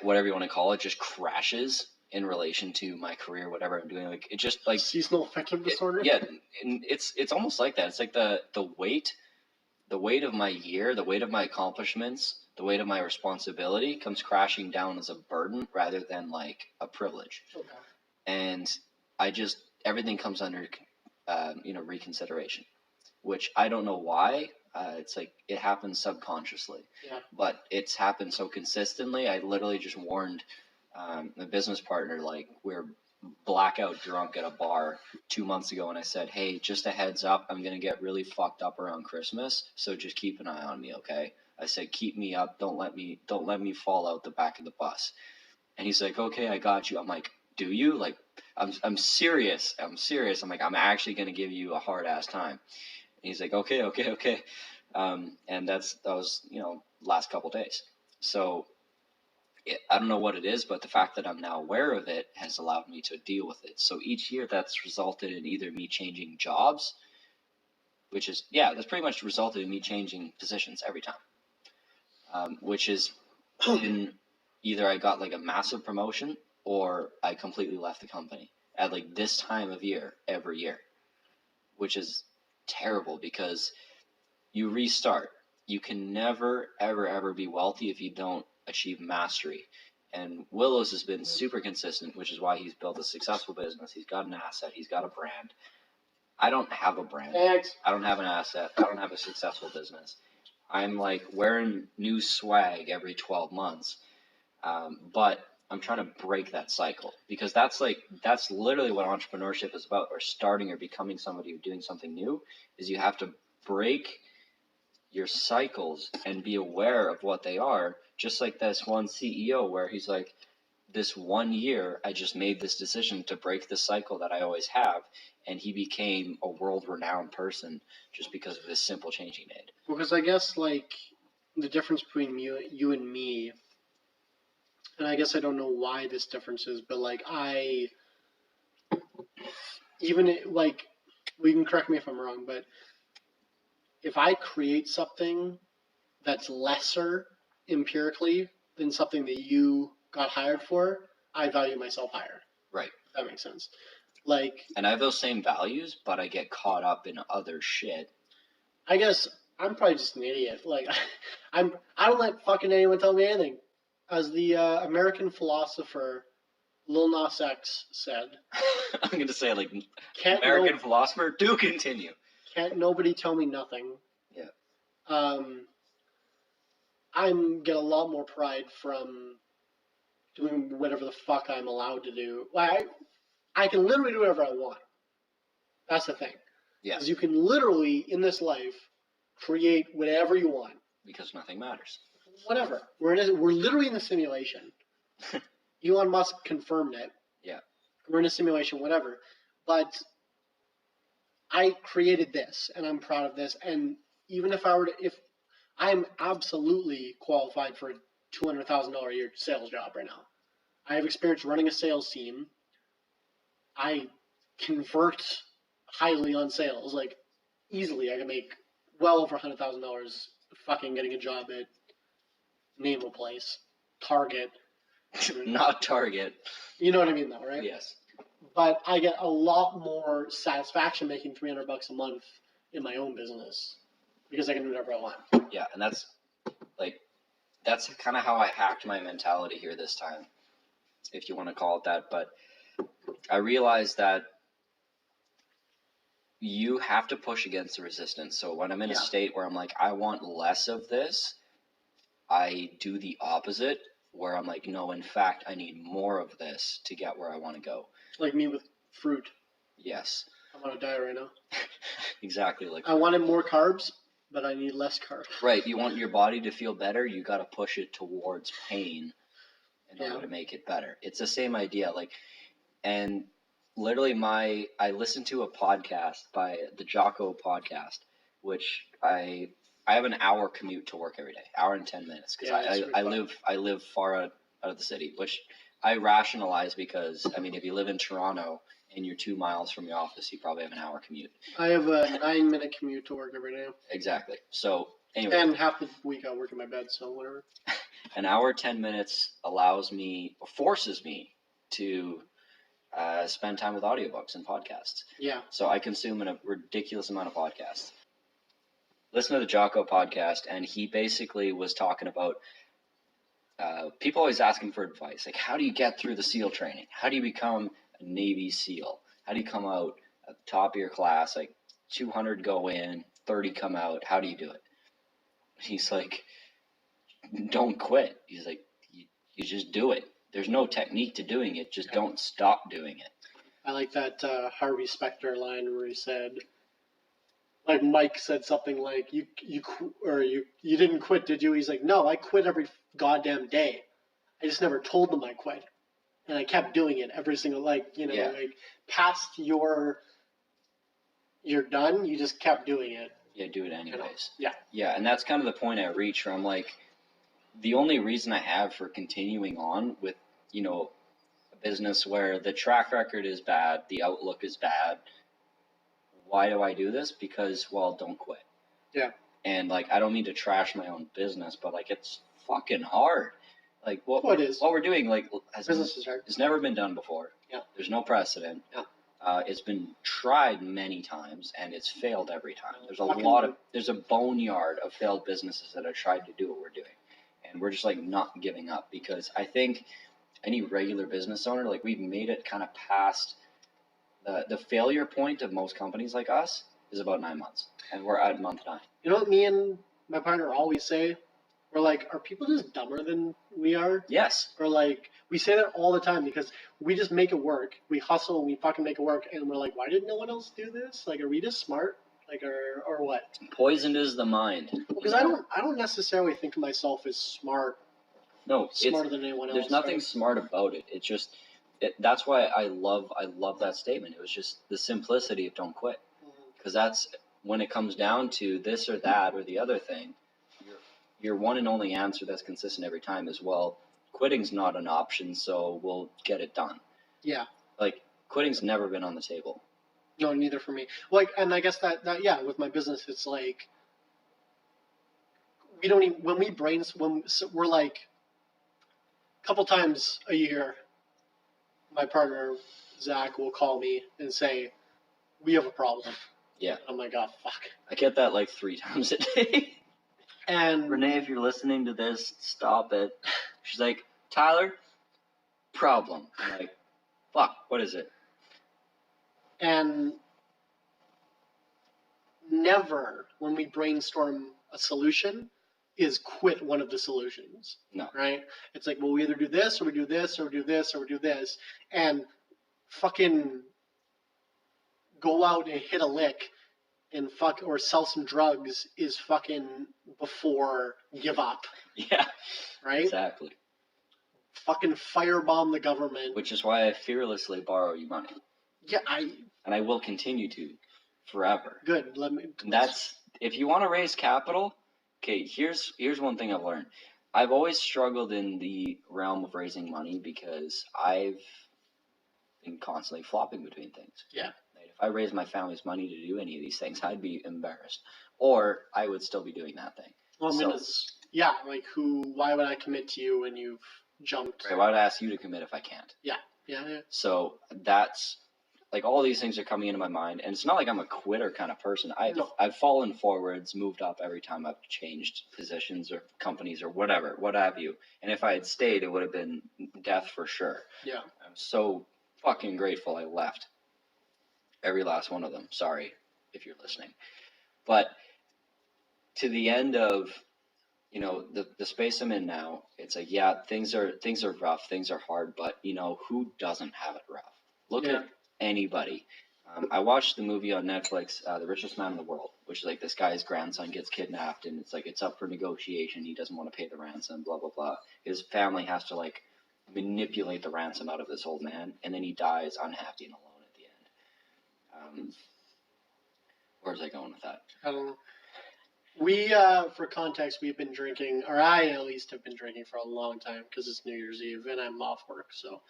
whatever you want to call it just crashes in relation to my career, whatever I'm doing. Like it just like seasonal affective disorder. Yeah, and it's almost like that. It's like the weight of my year, the weight of my accomplishments, the weight of my responsibility comes crashing down as a burden rather than like a privilege. Okay. And everything comes under reconsideration, which I don't know why. It's like it happens subconsciously, but it's happened so consistently. I literally just warned my business partner, like we're blackout drunk at a bar 2 months ago, and I said, hey, just a heads up, I'm gonna get really fucked up around Christmas, so just keep an eye on me, okay? I said, keep me up, don't let me fall out the back of the bus. And he's like, okay, I got you. I'm like, do you? Like, I'm serious. I'm like, I'm actually gonna give you a hard ass time. And he's like, okay. And that was last couple days. So I don't know what it is, but the fact that I'm now aware of it has allowed me to deal with it. So each year that's resulted in either me changing jobs, that's pretty much resulted in me changing positions every time, which is in either I got like a massive promotion or I completely left the company at like this time of year every year, which is terrible because you restart. You can never, ever, ever be wealthy if you don't achieve mastery. And Willows has been super consistent, which is why he's built a successful business. He's got an asset. He's got a brand. I don't have a brand. Thanks. I don't have an asset. I don't have a successful business. I'm like wearing new swag every 12 months. But I'm trying to break that cycle because that's literally what entrepreneurship is about, or starting or becoming somebody or doing something new, is you have to break your cycles and be aware of what they are. Just like this one CEO where he's like, this 1 year, I just made this decision to break the cycle that I always have. And he became a world-renowned person just because of this simple change he made. Because I guess, like, the difference between you and me, and I guess I don't know why this difference is, but, like, we can correct me if I'm wrong, but if I create something that's lesser empirically than something that you got hired for, I value myself higher. Right. If that makes sense. Like, and I have those same values, but I get caught up in other shit. I guess I'm probably just an idiot. Like, I don't let fucking anyone tell me anything. As the American philosopher Lil Nas X said, I'm going to say, like, American philosopher, do continue. Can't nobody tell me nothing. Yeah. I get a lot more pride from doing whatever the fuck I'm allowed to do. Like, I can literally do whatever I want. That's the thing. Yeah. Because you can literally, in this life, create whatever you want. Because nothing matters. Whatever. We're literally in a simulation. Elon Musk confirmed it. Yeah. We're in a simulation, whatever. But I created this, and I'm proud of this. And even if I'm absolutely qualified for a $200,000 a year sales job right now. I have experience running a sales team. I convert highly on sales, like easily. I can make well over $100,000 fucking getting a job at name a place, Target. Not Target. You know what I mean, though, right? Yes. But I get a lot more satisfaction making $300 a month in my own business because I can do whatever I want. Yeah, and that's kind of how I hacked my mentality here this time, if you want to call it that. But I realized that you have to push against the resistance. So when I'm in a state where I'm like, I want less of this, I do the opposite, where I'm like, no, in fact, I need more of this to get where I want to go. Like me with fruit. Yes. I'm on a diet right now. Exactly. Like I wanted more carbs, but I need less carbs. Right. You want your body to feel better, you got to push it towards pain in order to make it better. It's the same idea. Like, and literally I listened to a podcast by the Jocko podcast which I have an hour commute to work every day, hour and 10 minutes, because I live far out of the city, which I rationalize because, I mean, if you live in Toronto and you're 2 miles from your office, you probably have an hour commute. I have a 9-minute commute to work every day. Exactly. So anyway. And half the week I work in my bed, so whatever. An hour, 10 minutes forces me to spend time with audiobooks and podcasts. Yeah. So I consume a ridiculous amount of podcasts. Listen to the Jocko podcast, and he basically was talking about people always asking for advice. Like, how do you get through the SEAL training? How do you become a Navy SEAL? How do you come out at the top of your class? Like 200 go in, 30 come out. How do you do it? He's like, don't quit. He's like, you just do it. There's no technique to doing it. Just don't stop doing it. I like that Harvey Specter line where he said, like Mike said something like, you didn't quit, did you? He's like, no, I quit every goddamn day. I just never told them I quit. And I kept doing it every single, like past you're done, you just kept doing it. Yeah, do it anyways. Yeah. Yeah, and that's kind of the point I reach where I'm like, the only reason I have for continuing on with, a business where the track record is bad, the outlook is bad, why do I do this? Because, well, don't quit. Yeah. And, like, I don't mean to trash my own business, but, like, it's fucking hard. Like, what we're doing, like, business is hard. It's never been done before. Yeah. There's no precedent. Yeah. It's been tried many times, and it's failed every time. There's a boneyard of failed businesses that have tried to do what we're doing. And we're just, like, not giving up, because I think any regular business owner, like, we've made it kind of past the failure point of most companies like us is about 9 months, and we're at month 9. You know what me and my partner always say? We're like, are people just dumber than we are? Yes. Or like, we say that all the time because we just make it work. We hustle and we fucking make it work, and we're like, why did no one else do this? Like, are we just smart? Like, or what? Poisoned is the mind. Because I don't necessarily think of myself as smart. No, smarter than anyone else. There's nothing smart about it. It's just that's why I love that statement. It was just the simplicity of don't quit, because that's when it comes down to this or that or the other thing. Your one and only answer that's consistent every time is, well, quitting's not an option, so we'll get it done. Yeah. Like, quitting's never been on the table. No, neither for me. Like, and I guess that with my business, it's like we don't even when we brainstorm. We're like a couple times a year. My partner Zach will call me and say, "We have a problem." Yeah. I'm like, "Oh fuck." I get that like 3 times a day. And Renee, if you're listening to this, stop it. She's like, Tyler, problem. I'm like, fuck, what is it? And never, when we brainstorm a solution, is quit one of the solutions. No. Right? It's like, well, we either do this, or we do this, or we do this, or we do this. And fucking go out and hit a lick and or sell some drugs is fucking before give up. Yeah. Right? Exactly. Fucking firebomb the government. Which is why I fearlessly borrow you money. Yeah, and I will continue to forever. Good. That's if you want to raise capital. Okay, here's one thing I've learned. I've always struggled in the realm of raising money because I've been constantly flopping between things. Yeah. If I raised my family's money to do any of these things, I'd be embarrassed, or I would still be doing that thing. Well, like why would I commit to you when you've jumped? Right, why would I ask you to commit if I can't? Yeah. So that's like all these things are coming into my mind, and it's not like I'm a quitter kind of person. I've fallen forwards, moved up every time I've changed positions or companies or whatever, what have you. And if I had stayed, it would have been death for sure. Yeah. I'm so fucking grateful I left. Every last one of them. Sorry if you're listening. But to the end of, the space I'm in now, it's like, yeah, things are rough, things are hard, but who doesn't have it rough? Look at anybody. I watched the movie on Netflix, The Richest Man in the World, which is like this guy's grandson gets kidnapped and it's like it's up for negotiation. He doesn't want to pay the ransom, blah, blah, blah. His family has to like manipulate the ransom out of this old man, and then he dies unhappy and alone at the end. Where's I going with that? I don't know. We, for context, we've been drinking, or I at least have been drinking for a long time because it's New Year's Eve and I'm off work, so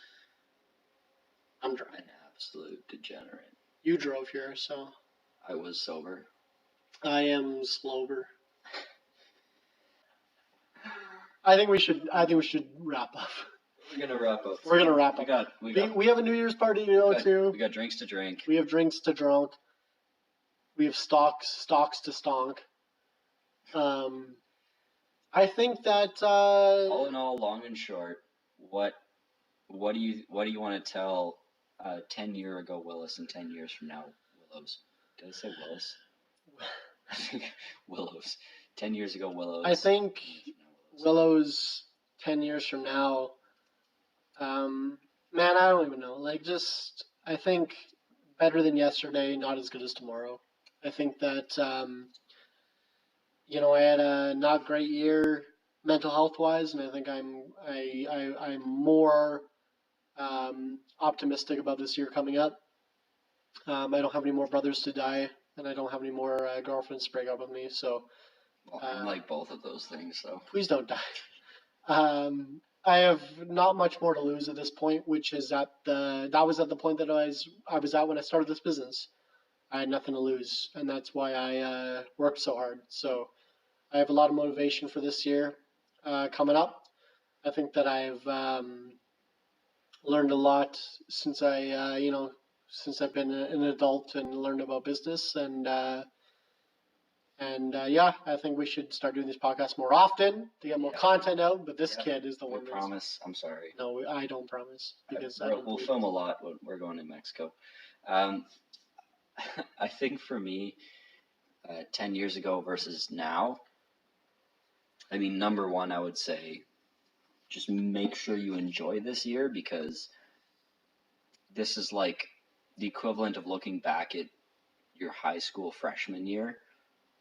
I'm drunk. An absolute degenerate. You drove here, so I was sober. I am slower. I think we should wrap up. We're gonna wrap up. We're gonna wrap up. We have a New Year's party to go to. We got drinks to drink. We have drinks to drink. We have stocks to stonk. I think that all in all, long and short, what do you want to tell 10 year ago Willis and 10 years from now Willows? Did I say Willis? I think Willows. 10 years ago Willows. I think Willows 10 years from now. Man, I don't even know. I think better than yesterday, not as good as tomorrow. I think that I had a not great year mental health wise, and I think I'm more optimistic about this year coming up. I don't have any more brothers to die, and I don't have any more girlfriends to break up with me. So, I'm like both of those things. So please don't die. I have not much more to lose at this point, which is that was at the point that I was at when I started this business. I had nothing to lose, and that's why I worked so hard. So I have a lot of motivation for this year coming up. I think that I've learned a lot since since I've been an adult and learned about business, and yeah, I think we should start doing these podcasts more often to get more content out. But this kid is the one. I promise. I'm sorry. No, I don't promise because we'll film a lot when we're going to Mexico. I think for me, 10 years ago versus now, I mean, number one, I would say just make sure you enjoy this year, because this is like the equivalent of looking back at your high school freshman year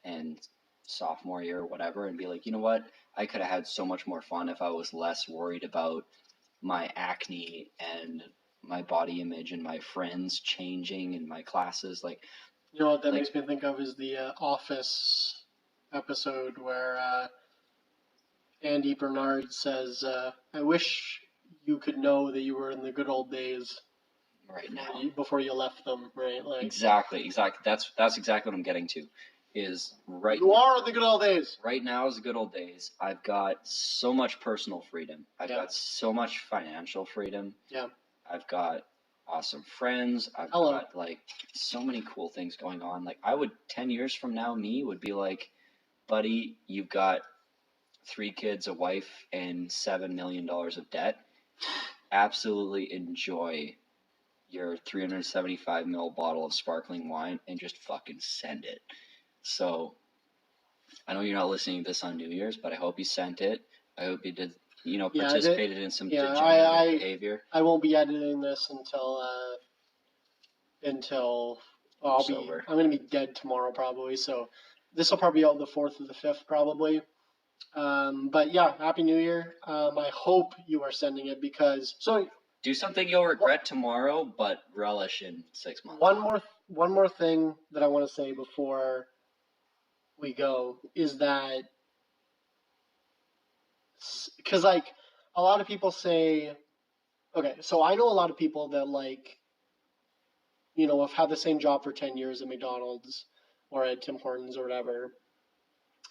and sophomore year or whatever and be like, you know what? I could have had so much more fun if I was less worried about my acne and my body image and my friends changing in my classes. Like, you know what that makes me think of is the Office episode where Andy Bernard says, I wish you could know that you were in the good old days right now before you left them, right? Like, exactly. That's exactly what I'm getting to. Is right. You are in the good old days. Right now is the good old days. I've got so much personal freedom. I've got so much financial freedom. Yeah. I've got awesome friends. I've got like so many cool things going on. Like 10 years from now, me would be like, buddy, you've got 3 kids, a wife, and $7 million of debt. Absolutely enjoy your 375 ml bottle of sparkling wine and just fucking send it. So, I know you're not listening to this on New Year's, but I hope you sent it. I hope you did, participated in some degenerate behavior. I won't be editing this until I'm going to be dead tomorrow probably. So, this will probably be out the 4th or the 5th probably. But yeah, Happy New Year. I hope you are sending it because do something you'll regret tomorrow, but relish in 6 months. One more thing that I want to say before we go is that, because like a lot of people say, okay, so I know a lot of people that have had the same job for 10 years at McDonald's or at Tim Hortons or whatever,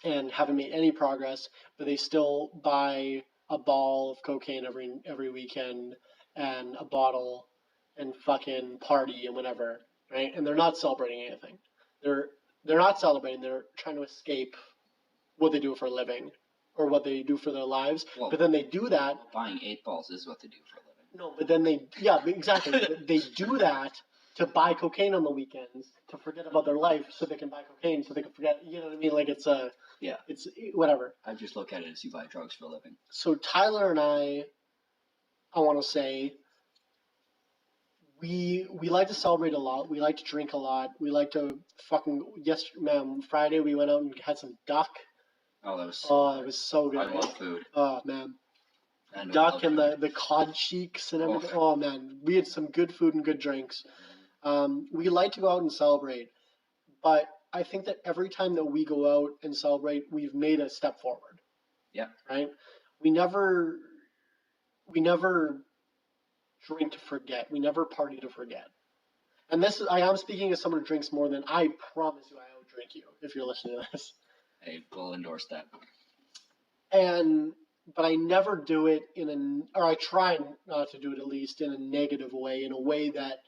and haven't made any progress, but they still buy a ball of cocaine every weekend and a bottle and fucking party and whatever, right? And they're not celebrating anything. They're not celebrating. They're trying to escape what they do for a living or what they do for their lives. Well, but then they do that. Buying 8 balls is what they do for a living. No, but then exactly. They do that to buy cocaine on the weekends to forget about their life, so they can buy cocaine, so they can forget. You know what I mean? Like it's whatever. I just look at it as you buy drugs for a living. So Tyler and I want to say, we like to celebrate a lot. We like to drink a lot. We like to Friday we went out and had some duck. Oh, that was it was so good. I love food. Oh man, duck and the cod cheeks and everything. Oh man, we had some good food and good drinks. We like to go out and celebrate, but I think that every time that we go out and celebrate, we've made a step forward. Yeah. Right? We never drink to forget. We never party to forget. And I am speaking as someone who drinks more than I promise you I outdrink you if you're listening to this. I will endorse that. But I never do it or I try not to do it at least in a negative way, in a way that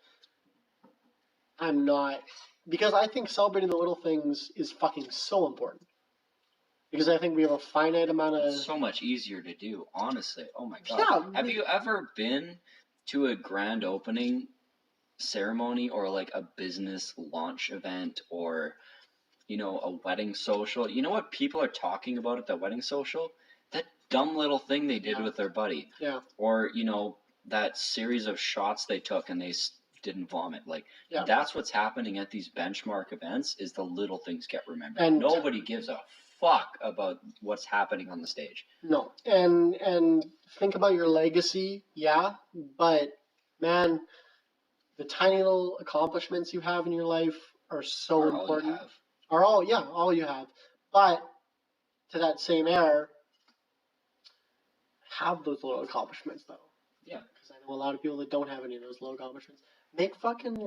I'm not, because I think celebrating the little things is fucking so important. Because I think we have a finite amount of... It's so much easier to do, honestly. Oh my god. Yeah, Have you ever been to a grand opening ceremony or like a business launch event or, you know, a wedding social? You know what people are talking about at the wedding social? That dumb little thing they did with their buddy. Yeah. Or, you know, that series of shots they took and they didn't vomit. Like, that's what's happening at these benchmark events is the little things get remembered. And nobody gives a fuck about what's happening on the stage. No. And think about your legacy, yeah, but man, the tiny little accomplishments you have in your life are so important. All you have. But to that same air, have those little accomplishments though. Yeah. Because I know a lot of people that don't have any of those little accomplishments. Make fucking...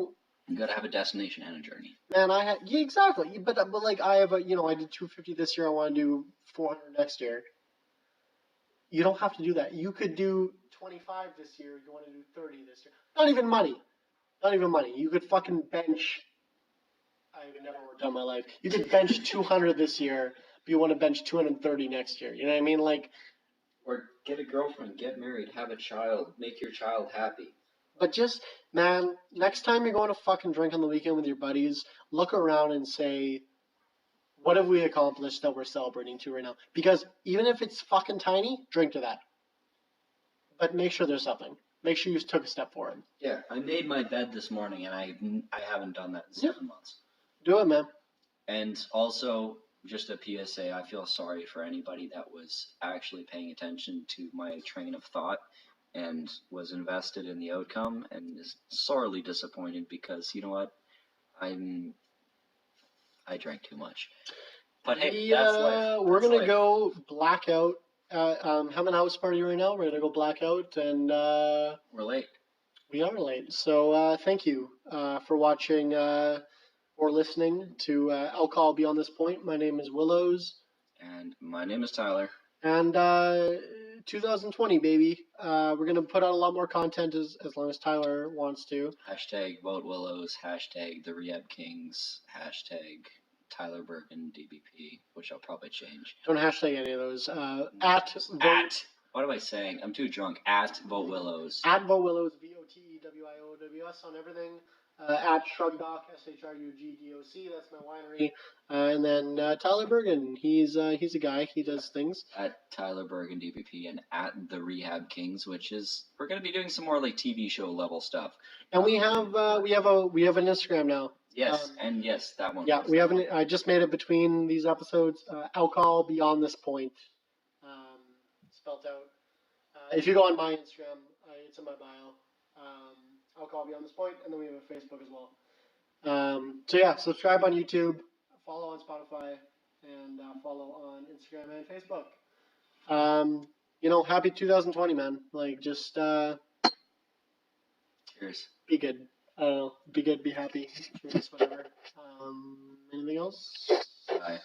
You gotta have a destination and a journey. Man, exactly. But like I have I did 250 this year. I want to do 400 next year. You don't have to do that. You could do 25 this year. You want to do 30 this year. Not even money. You could fucking bench. I've never worked out in my life. You could bench 200 this year, but you want to bench 230 next year. You know what I mean? Like, or get a girlfriend, get married, have a child, make your child happy. But just, man, next time you're going to fucking drink on the weekend with your buddies, look around and say, what have we accomplished that we're celebrating to right now? Because even if it's fucking tiny, drink to that. But make sure there's something. Make sure you took a step forward. Yeah, I made my bed this morning, and I haven't done that in 7 months. Do it, man. And also, just a PSA, I feel sorry for anybody that was actually paying attention to my train of thought and was invested in the outcome and is sorely disappointed because, you know what, I drank too much. But hey, that's life. We're going to go blackout. Having a house party right now. We're going to go blackout and... we're late. We are late. So thank you for watching or listening to Alcohol Beyond This Point. My name is Willows. And my name is Tyler. And 2020, baby. We're going to put out a lot more content as long as Tyler wants to. Hashtag Vote Willows. Hashtag The Rehab Kings. Hashtag Tyler Bergen DBP, which I'll probably change. Don't hashtag any of those. What am I saying? I'm too drunk. At Vote Willows. At Vote Willows, VOTEWIOWS on everything. At Shrugdoc, SHRUGDOC, that's my winery. And then Tyler Bergen, he's a guy, he does things. At Tyler Bergen DBP and at The Rehab Kings, which is, we're going to be doing some more like TV show level stuff. And we have an Instagram now. Yes, yes, that one. Yeah, we have I just made it between these episodes. Alcohol Beyond This Point, spelled out. If you go on my Instagram, it's in my bio. Alcohol Beyond This Point, and then we have a Facebook as well. So yeah, subscribe on YouTube, follow on Spotify, and follow on Instagram and Facebook. Happy 2020, man. Like, just cheers. Be good. I don't know. Be good, be happy. Cheers, whatever. Anything else? Bye.